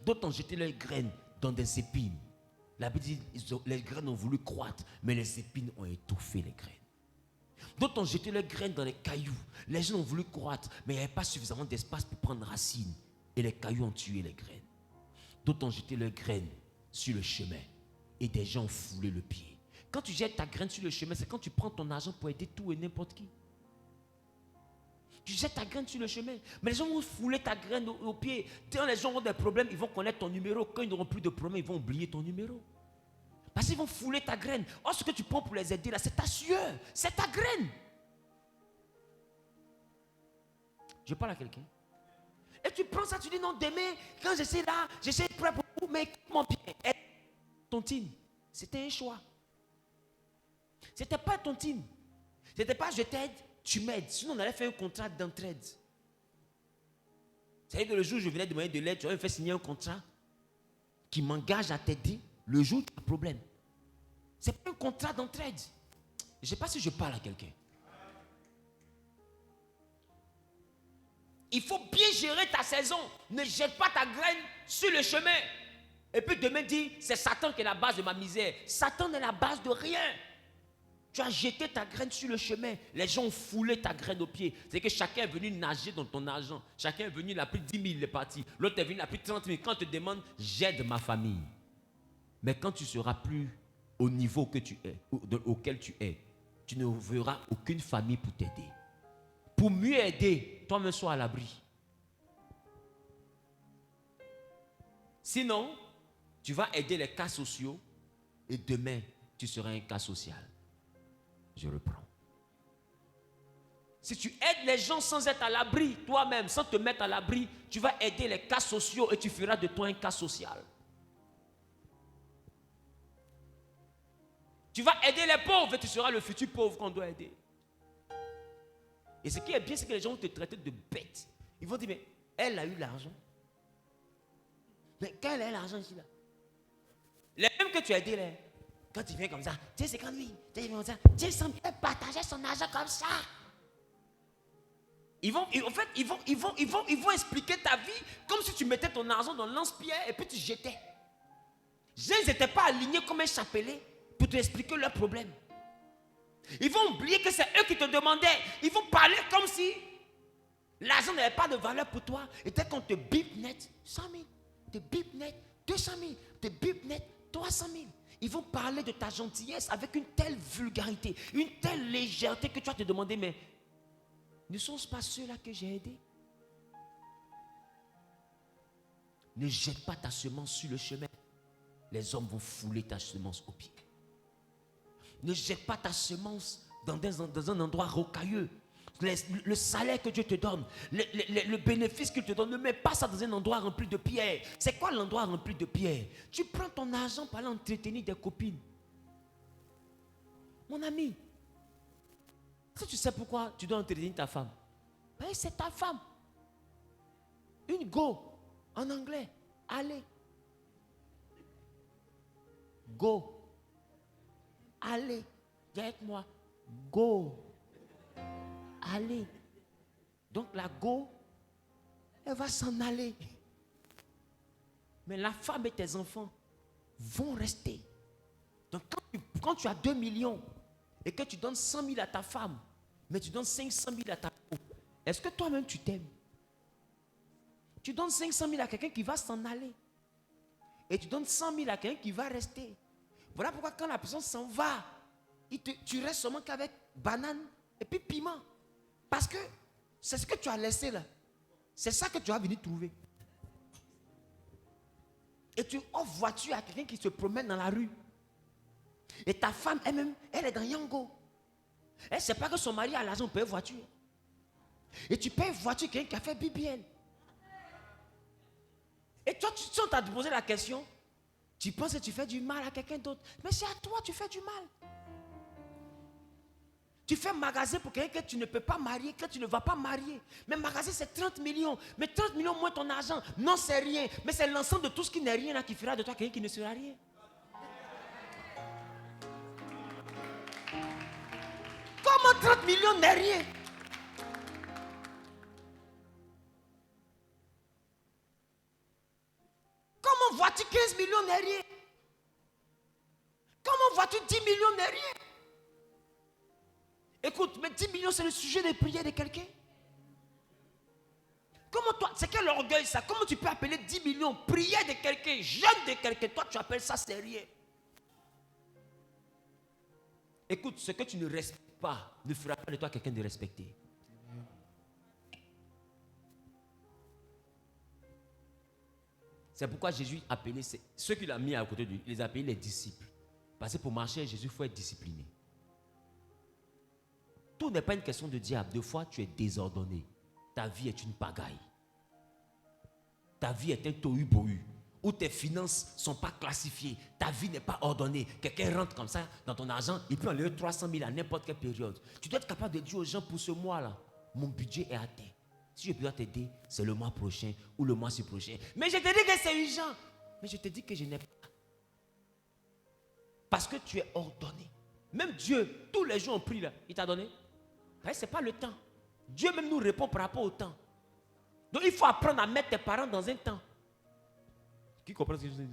D'autres ont jeté leurs graines dans des épines. La Bible dit les graines ont voulu croître, mais les épines ont étouffé les graines. D'autres ont jeté leurs graines dans les cailloux. Les gens ont voulu croître, mais il n'y avait pas suffisamment d'espace pour prendre racine. Et les cailloux ont tué les graines. D'autres ont jeté leurs graines sur le chemin. Et des gens ont foulé le pied. Quand tu jettes ta graine sur le chemin, c'est quand tu prends ton argent pour aider tout et n'importe qui. Tu jettes ta graine sur le chemin. Mais les gens vont fouler ta graine au pied. Quand les gens ont des problèmes, ils vont connaître ton numéro. Quand ils n'auront plus de problème, ils vont oublier ton numéro. Parce qu'ils vont fouler ta graine. Or, ce que tu prends pour les aider là, c'est ta sueur. C'est ta graine. Je parle à quelqu'un. Et tu prends ça, tu dis non, demain, quand j'essaie là, j'essaie de prêt pour vous, mais mon pied. Tontine, c'était un choix. C'était pas tontine. C'était pas je t'aide, tu m'aides. Sinon, on allait faire un contrat d'entraide. C'est-à-dire que le jour où je venais demander de l'aide, tu aurais fait signer un contrat qui m'engage à t'aider le jour où tu as un problème. C'est pas un contrat d'entraide. Je ne sais pas si je parle à quelqu'un. Il faut bien gérer ta saison. Ne jette pas ta graine sur le chemin. Et puis demain dit, c'est Satan qui est la base de ma misère. Satan n'est la base de rien. Tu as jeté ta graine sur le chemin. Les gens ont foulé ta graine au pied. C'est que chacun est venu nager dans ton argent. Chacun est venu, il a pris 10 000, il est parti. L'autre est venu, il a pris 30 000. Quand on te demande, j'aide ma famille. Mais quand tu seras plus au niveau que tu es, auquel tu es, tu ne verras aucune famille pour t'aider. Pour mieux aider, toi-même sois à l'abri. Sinon, tu vas aider les cas sociaux et demain, tu seras un cas social. Je reprends. Si tu aides les gens sans être à l'abri, toi-même, sans te mettre à l'abri, tu vas aider les cas sociaux et tu feras de toi un cas social. Tu vas aider les pauvres et tu seras le futur pauvre qu'on doit aider. Et ce qui est bien, c'est que les gens vont te traiter de bête. Ils vont dire, mais elle a eu l'argent. Mais quand elle a eu l'argent ici, là, les mêmes que tu as aidés, là, quand tu viens comme ça, tiens, c'est quand lui, tiens, il semble partager son argent comme ça. Ils vont expliquer ta vie comme si tu mettais ton argent dans le lance-pierre et puis tu jetais. Ils n'étaient pas alignés comme un chapelet pour te expliquer leurs problèmes. Ils vont oublier que c'est eux qui te demandaient. Ils vont parler comme si l'argent n'avait pas de valeur pour toi. Et dès qu'on te bip net 100 000, te bip net 200 000, te bip net 300 000. Ils vont parler de ta gentillesse avec une telle vulgarité, une telle légèreté que tu vas te demander, mais ne sont-ce pas ceux-là que j'ai aidés? Ne jette pas ta semence sur le chemin. Les hommes vont fouler ta semence au pied. Ne jette pas ta semence dans un endroit rocailleux. Le salaire que Dieu te donne, le bénéfice qu'il te donne, ne mets pas ça dans un endroit rempli de pierres. C'est quoi l'endroit rempli de pierres? Tu prends ton argent pour aller entretenir des copines. Mon ami, si tu sais pourquoi tu dois entretenir ta femme, ben c'est ta femme. Une go, en anglais, allez. Go. Allez, dis avec moi, go. Allez. Donc la go, elle va s'en aller. Mais la femme et tes enfants vont rester. Donc quand tu as 2 millions et que tu donnes 100 000 à ta femme, mais tu donnes 500 000 à ta femme, est-ce que toi-même tu t'aimes? Tu donnes 500 000 à quelqu'un qui va s'en aller. Et tu donnes 100 000 à quelqu'un qui va rester. Voilà pourquoi quand la personne s'en va, tu restes seulement qu'avec banane et puis piment. Parce que c'est ce que tu as laissé là. C'est ça que tu vas venir trouver. Et tu offres voiture à quelqu'un qui se promène dans la rue. Et ta femme elle-même, elle est dans Yango. Elle ne sait pas que son mari a l'argent pour payer voiture. Et tu payes voiture quelqu'un qui a fait BBL. Et toi, tu sens à te poser la question. Tu penses que tu fais du mal à quelqu'un d'autre. Mais c'est à toi que tu fais du mal. Tu fais magasin pour quelqu'un que tu ne peux pas marier, que tu ne vas pas marier. Mais magasin, c'est 30 millions. Mais 30 millions moins ton argent. Non, c'est rien. Mais c'est l'ensemble de tout ce qui n'est rien là qui fera de toi quelqu'un qui ne sera rien. Comment 30 millions n'est rien? Comment vois-tu 15 millions n'est rien? Comment vois-tu 10 millions n'est rien? Écoute, mais 10 millions c'est le sujet des prières de quelqu'un. Comment toi, c'est quel orgueil ça? Comment tu peux appeler 10 millions prière de quelqu'un, jeûne de quelqu'un? Toi tu appelles ça sérieux? Écoute, ce que tu ne respectes pas ne fera pas de toi quelqu'un de respecté. C'est pourquoi Jésus appelait ceux qu'il a mis à côté de lui, il les a appelés les disciples. Parce que pour marcher avec Jésus, il faut être discipliné. Tout n'est pas une question de diable. Des fois, tu es désordonné. Ta vie est une pagaille. Ta vie est un tohu-bohu. Où tes finances ne sont pas classifiées. Ta vie n'est pas ordonnée. Quelqu'un rentre comme ça dans ton argent, il peut enlever 300 000 à n'importe quelle période. Tu dois être capable de dire aux gens, pour ce mois-là, mon budget est atteint. Si je peux t'aider, c'est le mois prochain ou le mois prochain. Mais je te dis que c'est urgent. Mais je te dis que je n'ai pas. Parce que tu es ordonné. Même Dieu, tous les jours on prie là, il t'a donné. Ce n'est pas le temps. Dieu même nous répond par rapport au temps. Donc il faut apprendre à mettre tes parents dans un temps. Qui comprend ce que je dis?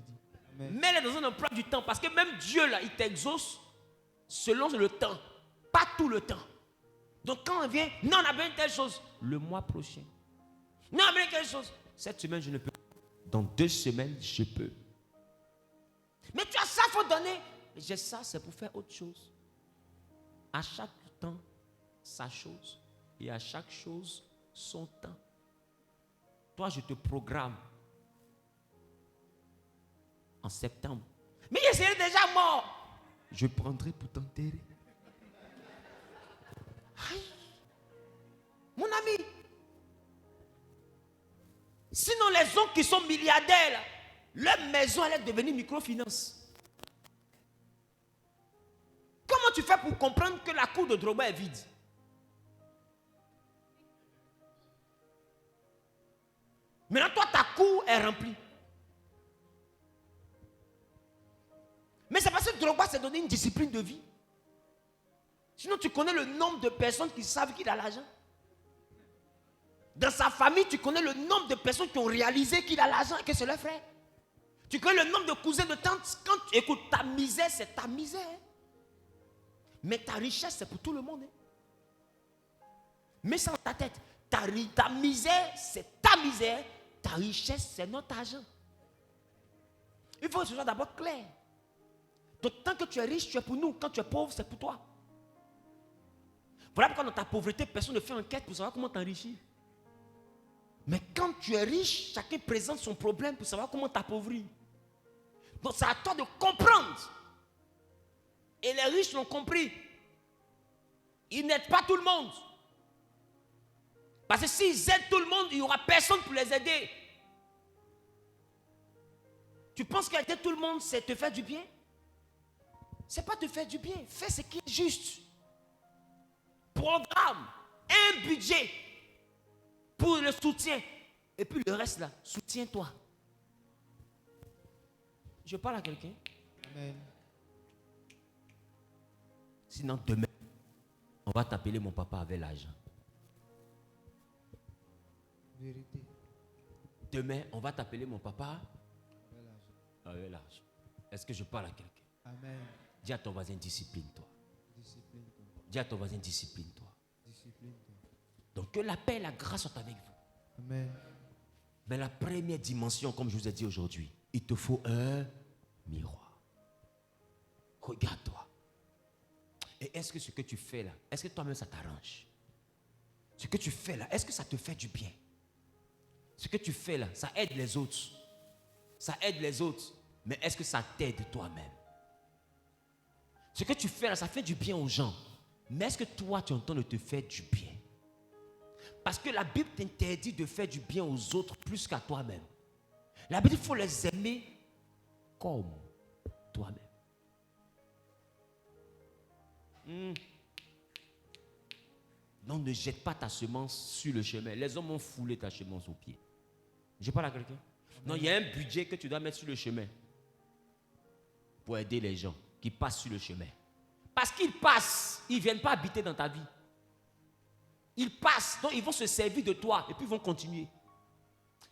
Mets-les dans un emploi du temps. Parce que même Dieu là, il t'exauce selon le temps. Pas tout le temps. Donc quand on vient, non, on a besoin de telle chose. Le mois prochain. Non, on a besoin de telle chose. Cette semaine, je ne peux pas. Dans 2 semaines, je peux. Mais tu as ça, il faut donner. J'ai ça, c'est pour faire autre chose. À chaque temps, sa chose. Et à chaque chose, son temps. Toi, je te programme. En septembre. Mais je serai déjà mort. Je prendrai pour t'enterrer. Mon ami. Sinon, les hommes qui sont milliardaires, là, leur maison allait devenir microfinance. Comment tu fais pour comprendre que la cour de Drogba est vide? Maintenant, toi, ta cour est remplie. Mais c'est parce que Drogba s'est donné une discipline de vie. Sinon, tu connais le nombre de personnes qui savent qu'il a l'argent. Dans sa famille, tu connais le nombre de personnes qui ont réalisé qu'il a l'argent et que c'est leur frère. Tu connais le nombre de cousins, de tantes. Quand tu écoutes, ta misère, c'est ta misère. Mais ta richesse, c'est pour tout le monde. Mets ça dans ta tête. Ta misère, c'est ta misère. Ta richesse, c'est notre argent. Il faut que ce soit d'abord clair. Donc, tant que tu es riche, tu es pour nous. Quand tu es pauvre, c'est pour toi. Voilà pourquoi dans ta pauvreté, personne ne fait enquête pour savoir comment t'enrichir. Mais quand tu es riche, chacun présente son problème pour savoir comment t'appauvrir. Donc, c'est à toi de comprendre. Et les riches l'ont compris. Ils n'aident pas tout le monde. Parce que s'ils aident tout le monde, il n'y aura personne pour les aider. Tu penses qu'aider tout le monde, c'est te faire du bien? Ce n'est pas te faire du bien. Fais ce qui est juste. Programme un budget pour le soutien. Et puis le reste là, soutiens-toi. Je parle à quelqu'un. Amen. Sinon demain, on va t'appeler mon papa avec l'argent. Vérité. Demain, on va t'appeler mon papa avec l'argent. Est-ce que je parle à quelqu'un? Amen. Dis à ton voisin, discipline-toi. Discipline-toi. Dis à ton voisin, discipline-toi. Discipline-toi. Donc que la paix et la grâce soient avec vous. Amen. Mais la première dimension, comme je vous ai dit aujourd'hui, il te faut un miroir. Regarde-toi. Et est-ce que ce que tu fais là, est-ce que toi-même ça t'arrange? Ce que tu fais là, est-ce que ça te fait du bien? Ce que tu fais là, ça aide les autres. Ça aide les autres. Mais est-ce que ça t'aide toi-même? Ce que tu fais là, ça fait du bien aux gens. Mais est-ce que toi, tu entends de te faire du bien? Parce que la Bible t'interdit de faire du bien aux autres plus qu'à toi-même. La Bible, il faut les aimer comme toi-même. Non, ne jette pas ta semence sur le chemin. Les hommes ont foulé ta semence au pied. Je parle à quelqu'un? Non, il y a un budget que tu dois mettre sur le chemin pour aider les gens qui passent sur le chemin. Parce qu'ils passent, ils ne viennent pas habiter dans ta vie. Ils passent, donc ils vont se servir de toi et puis ils vont continuer.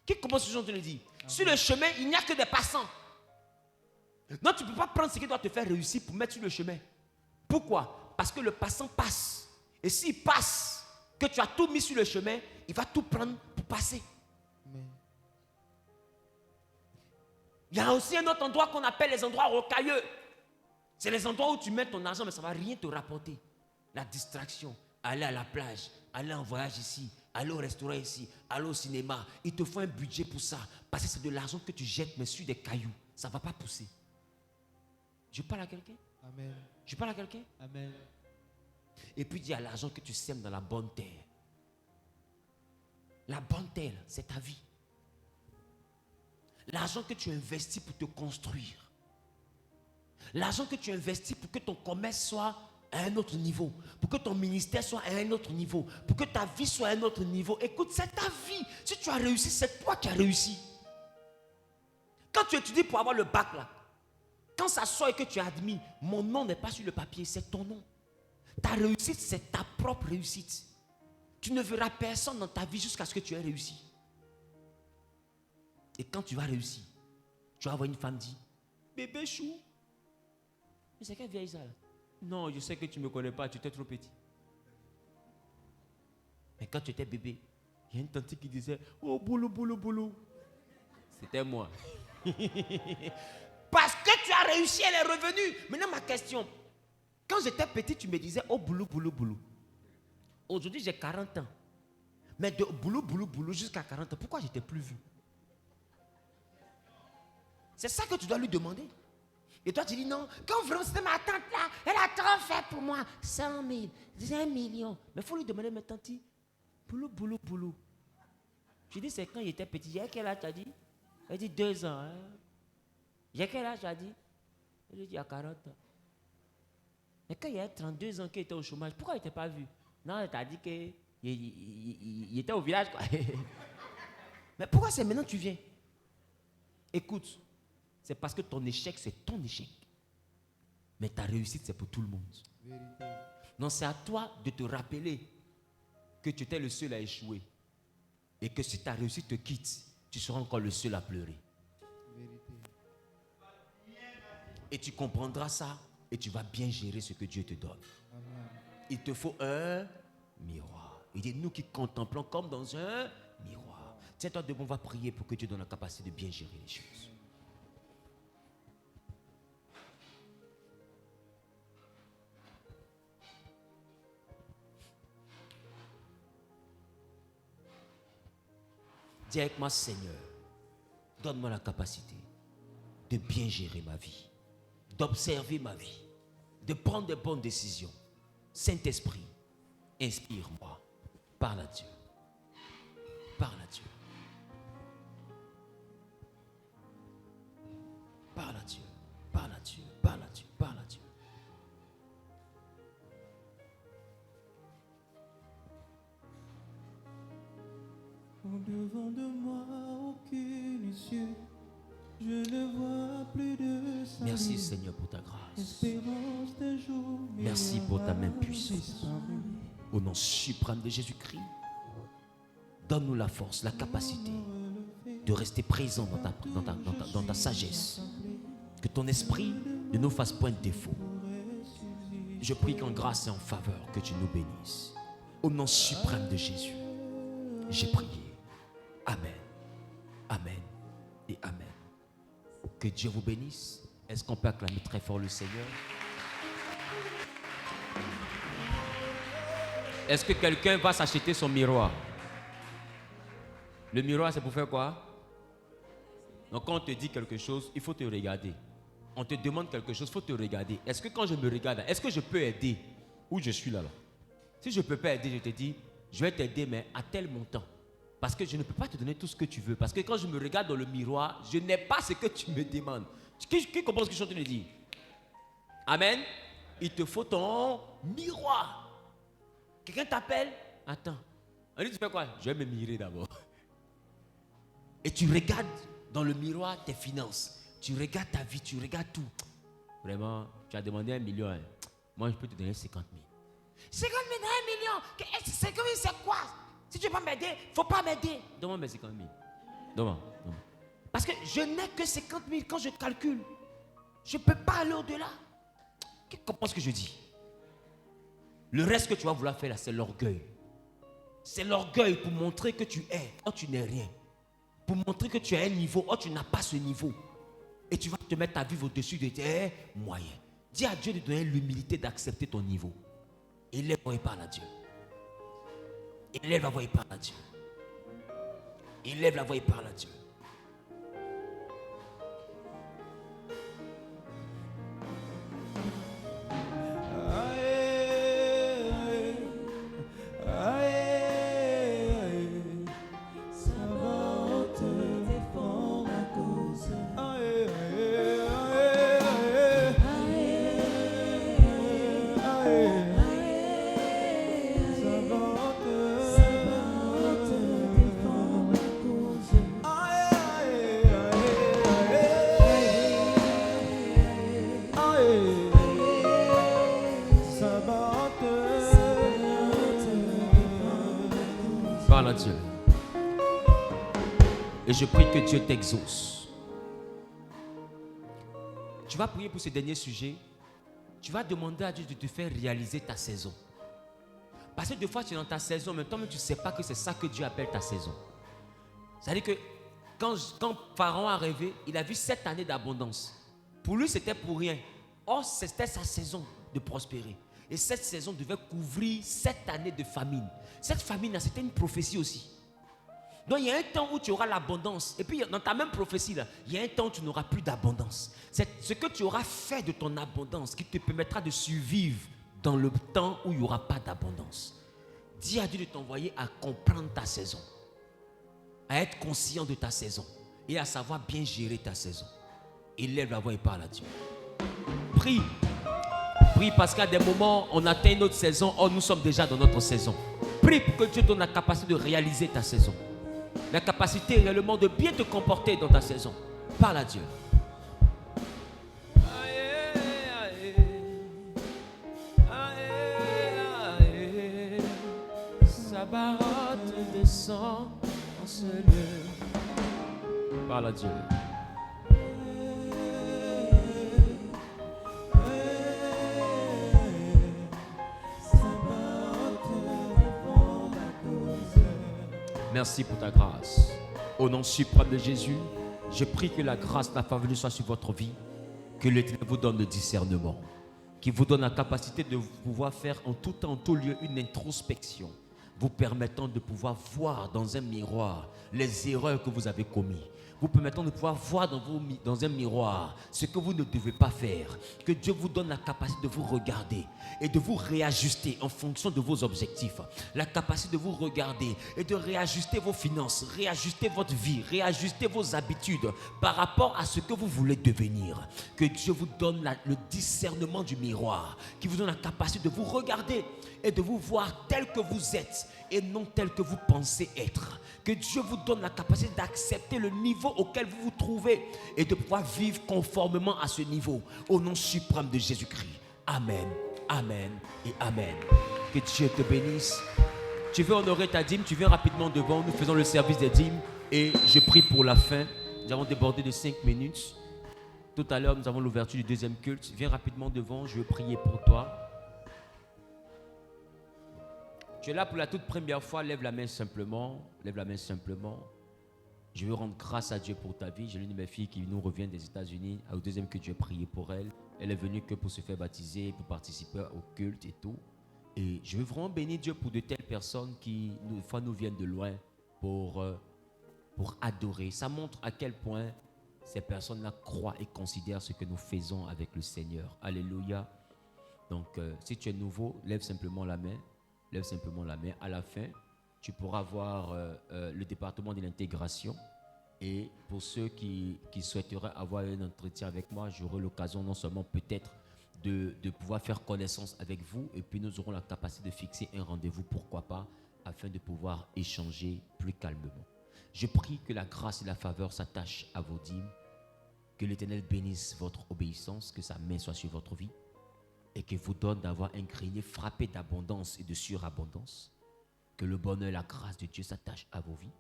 Qui commence ce genre de le dire? Sur le chemin, il n'y a que des passants. Donc tu ne peux pas prendre ce qui doit te faire réussir pour mettre sur le chemin. Pourquoi? Parce que le passant passe. Et s'il passe, que tu as tout mis sur le chemin, il va tout prendre pour passer. Il y a aussi un autre endroit qu'on appelle les endroits rocailleux. C'est les endroits où tu mets ton argent, mais ça ne va rien te rapporter. La distraction, aller à la plage, aller en voyage ici, aller au restaurant ici, aller au cinéma. Il te faut un budget pour ça. Parce que c'est de l'argent que tu jettes, mais sur des cailloux. Ça ne va pas pousser. Je parle à quelqu'un? Amen. Je parle à quelqu'un? Amen. Et puis il y a l'argent que tu sèmes dans la bonne terre. La bonne terre, c'est ta vie. L'argent que tu investis pour te construire. L'argent que tu investis pour que ton commerce soit à un autre niveau. Pour que ton ministère soit à un autre niveau. Pour que ta vie soit à un autre niveau. Écoute, c'est ta vie. Si tu as réussi, c'est toi qui as réussi. Quand tu étudies pour avoir le bac là, quand ça sort et que tu as admis, mon nom n'est pas sur le papier, c'est ton nom. Ta réussite, c'est ta propre réussite. Tu ne verras personne dans ta vie jusqu'à ce que tu aies réussi. Et quand tu vas réussir, tu vas avoir une femme dire, bébé chou. Mais c'est quelle vieille ça là? Non, je sais que tu ne me connais pas, tu étais trop petit. Mais quand tu étais bébé, il y a une tante qui disait, oh boulot, boulot, boulot. C'était moi. Parce que tu as réussi, elle est revenue. Maintenant ma question, quand j'étais petit, tu me disais, oh boulot, boulot, boulot. Aujourd'hui, j'ai 40 ans. Mais de boulot, boulot, boulot jusqu'à 40 ans, pourquoi je t'ai plus vu? C'est ça que tu dois lui demander. Et toi, tu dis non. Quand vraiment c'était ma tante là, elle a trop fait pour moi. 100 000, 1 million. Mais il faut lui demander, mais tante, boulot, boulot, boulot. Je dis, c'est quand il était petit. Il y a quel âge tu as dit? Elle dit 2 ans. Hein? Il y a quel âge tu as dit? Elle dit, il y a 40 ans. Mais quand il y a 32 ans qu'il était au chômage, pourquoi il ne t'a pas vu? Non, elle t'a dit qu'il était au village, quoi. Mais pourquoi c'est maintenant que tu viens? Écoute, c'est parce que ton échec, c'est ton échec. Mais ta réussite, c'est pour tout le monde. Vérité. Non, c'est à toi de te rappeler que tu étais le seul à échouer. Et que si ta réussite te quitte, tu seras encore le seul à pleurer. Vérité. Et tu comprendras ça et tu vas bien gérer ce que Dieu te donne. Amen. Il te faut un miroir. Il dit, nous qui contemplons comme dans un miroir. Tiens-toi debout, on va prier pour que Dieu donne la capacité de bien gérer les choses. Dis avec moi, Seigneur, donne-moi la capacité de bien gérer ma vie, d'observer ma vie, de prendre de bonnes décisions. Saint-Esprit, inspire-moi. Parle à Dieu. Parle à Dieu. Parle à Dieu. Parle à Dieu. Parle à Dieu. Parle à Dieu. Au-devant de moi, aucune issue. Je ne vois plus de salut. Merci Seigneur pour ta grâce. Espérance des jours. Merci pour ta main puissante. Au nom suprême de Jésus-Christ, donne-nous la force, la capacité de rester présent dans ta sagesse. Que ton esprit ne nous fasse point de défaut. Je prie qu'en grâce et en faveur que tu nous bénisses. Au nom suprême de Jésus, j'ai prié. Amen. Amen et amen. Que Dieu vous bénisse. Est-ce qu'on peut acclamer très fort le Seigneur? Est-ce que quelqu'un va s'acheter son miroir? Le miroir, c'est pour faire quoi? Donc quand on te dit quelque chose, il faut te regarder. On te demande quelque chose, il faut te regarder. Est-ce que quand je me regarde, est-ce que je peux aider? Ou je suis là? Si je ne peux pas aider, je te dis, je vais t'aider, mais à tel montant. Parce que je ne peux pas te donner tout ce que tu veux. Parce que quand je me regarde dans le miroir, je n'ai pas ce que tu me demandes. Qui comprend ce que je suis en train de dire? Amen. Il te faut ton miroir. Quelqu'un t'appelle? Attends. On dit, tu fais quoi? Je vais me mirer d'abord. Et tu regardes dans le miroir tes finances. Tu regardes ta vie, tu regardes tout. Vraiment, tu as demandé 1 million. Hein. Moi, je peux te donner 50 000. 50 000 dans 1 million? 50 000, c'est quoi? Si tu ne veux pas m'aider, il ne faut pas m'aider. Donne-moi mes 50 000. Donne-moi. Parce que je n'ai que 50 000 quand je calcule. Je ne peux pas aller au-delà. Qui comprend ce que je dis? Le reste que tu vas vouloir faire là, c'est l'orgueil. C'est l'orgueil pour montrer que tu es, or tu n'es rien. Pour montrer que tu as un niveau, or tu n'as pas ce niveau. Et tu vas te mettre à vivre au-dessus de tes moyens. Dis à Dieu de donner l'humilité d'accepter ton niveau. Et lève-toi et parle à Dieu. Il lève la voix et parle à Dieu. Il lève la voix et parle à Dieu. Parle à Dieu. Et je prie que Dieu t'exauce. Tu vas prier pour ce dernier sujet. Tu vas demander à Dieu de te faire réaliser ta saison. Parce que des fois tu es dans ta saison, mais toi-même tu ne sais pas que c'est ça que Dieu appelle ta saison. C'est-à-dire que quand Pharaon a rêvé, il a vu 7 années d'abondance. Pour lui, c'était pour rien. Or, c'était sa saison de prospérer. Et cette saison devait couvrir 7 années de famine. Cette famine, c'était une prophétie aussi. Donc, il y a un temps où tu auras l'abondance. Et puis, dans ta même prophétie, là, il y a un temps où tu n'auras plus d'abondance. C'est ce que tu auras fait de ton abondance qui te permettra de survivre dans le temps où il n'y aura pas d'abondance. Dis à Dieu de t'envoyer à comprendre ta saison, à être conscient de ta saison et à savoir bien gérer ta saison. Il lève la voix et parle à Dieu. Prie. Prie parce qu'à des moments, on atteint notre saison. Or, nous sommes déjà dans notre saison. Prie pour que Dieu donne la capacité de réaliser ta saison. La capacité réellement de bien te comporter dans ta saison. Parle à Dieu. Sabaoth descend en ce lieu. Parle à Dieu. Merci pour ta grâce. Au nom suprême de Jésus, je prie que la grâce, la faveur soit sur votre vie, que l'Éternel vous donne le discernement, qu'il vous donne la capacité de pouvoir faire en tout temps, en tout lieu, une introspection, vous permettant de pouvoir voir dans un miroir les erreurs que vous avez commises, vous permettant de pouvoir voir dans un miroir ce que vous ne devez pas faire. Que Dieu vous donne la capacité de vous regarder et de vous réajuster en fonction de vos objectifs. La capacité de vous regarder et de réajuster vos finances, réajuster votre vie, réajuster vos habitudes par rapport à ce que vous voulez devenir. Que Dieu vous donne le discernement du miroir, qui vous donne la capacité de vous regarder et de vous voir tel que vous êtes et non tel que vous pensez être. Que Dieu vous donne la capacité d'accepter le niveau auquel vous vous trouvez et de pouvoir vivre conformément à ce niveau. Au nom suprême de Jésus-Christ. Amen, amen et amen. Que Dieu te bénisse. Tu veux honorer ta dîme, tu viens rapidement devant. Nous faisons le service des dîmes et je prie pour la fin. Nous avons débordé de 5 minutes. Tout à l'heure, nous avons l'ouverture du deuxième culte. Viens rapidement devant, je veux prier pour toi. Tu es là pour la toute première fois, lève la main simplement. Lève la main simplement. Je veux rendre grâce à Dieu pour ta vie. J'ai l'une de mes filles qui nous revient des États-Unis. Au deuxième culte, je vais prier pour elle. Elle est venue que pour se faire baptiser, pour participer au culte et tout. Et je veux vraiment bénir Dieu pour de telles personnes qui, une fois, nous viennent de loin pour adorer. Ça montre à quel point ces personnes-là croient et considèrent ce que nous faisons avec le Seigneur. Alléluia. Donc, si tu es nouveau, lève simplement la main. Lève simplement la main. À la fin, tu pourras voir le département de l'intégration. Et pour ceux qui souhaiteraient avoir un entretien avec moi, j'aurai l'occasion non seulement peut-être de pouvoir faire connaissance avec vous, et puis nous aurons la capacité de fixer un rendez-vous, pourquoi pas, afin de pouvoir échanger plus calmement. Je prie que la grâce et la faveur s'attachent à vos dîmes, que l'Éternel bénisse votre obéissance, que sa main soit sur votre vie, et qu'il vous donne d'avoir un grenier frappé d'abondance et de surabondance. Que le bonheur et la grâce de Dieu s'attachent à vos vies.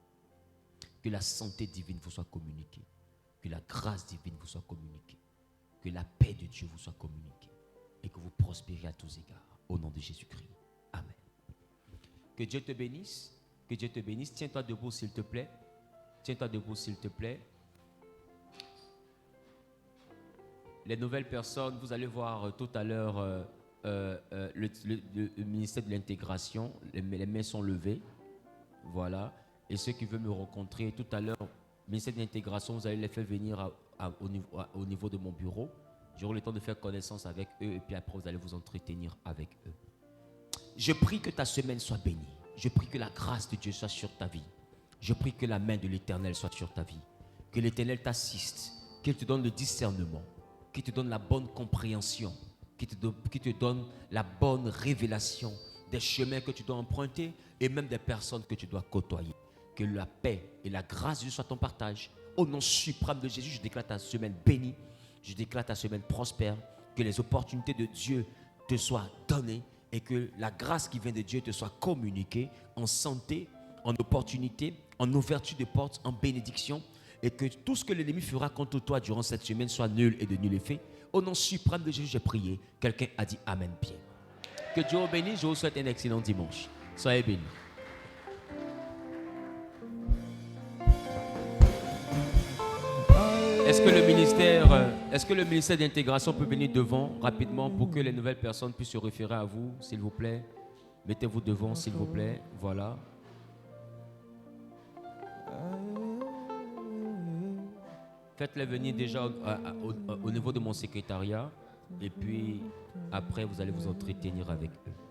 Que la santé divine vous soit communiquée. Que la grâce divine vous soit communiquée. Que la paix de Dieu vous soit communiquée. Et que vous prospériez à tous égards. Au nom de Jésus-Christ. Amen. Que Dieu te bénisse. Que Dieu te bénisse. Tiens-toi debout s'il te plaît. Tiens-toi debout s'il te plaît. Les nouvelles personnes, vous allez voir tout à l'heure le ministère de l'intégration. Les mains sont levées. Voilà. Et ceux qui veulent me rencontrer tout à l'heure, ministère de l'intégration, vous allez les faire venir au niveau de mon bureau. J'aurai le temps de faire connaissance avec eux et puis après vous allez vous entretenir avec eux. Je prie que ta semaine soit bénie. Je prie que la grâce de Dieu soit sur ta vie. Je prie que la main de l'Éternel soit sur ta vie. Que l'Éternel t'assiste, qu'il te donne le discernement, qu'il te donne la bonne compréhension, qu'il te donne la bonne révélation des chemins que tu dois emprunter et même des personnes que tu dois côtoyer. Que la paix et la grâce de Dieu soient ton partage. Au nom suprême de Jésus, je déclare ta semaine bénie. Je déclare ta semaine prospère. Que les opportunités de Dieu te soient données et que la grâce qui vient de Dieu te soit communiquée en santé, en opportunité, en ouverture de portes, en bénédiction. Et que tout ce que l'ennemi fera contre toi durant cette semaine soit nul et de nul effet. Au nom suprême de Jésus, j'ai prié. Quelqu'un a dit Amen bien. Que Dieu vous bénisse. Je vous souhaite un excellent dimanche. Soyez bénis. Est-ce que le ministère d'intégration peut venir devant rapidement pour que les nouvelles personnes puissent se référer à vous, s'il vous plaît? Mettez-vous devant, s'il vous plaît. Voilà. Faites-les venir déjà au niveau de mon secrétariat. Et puis, après, vous allez vous entretenir avec eux.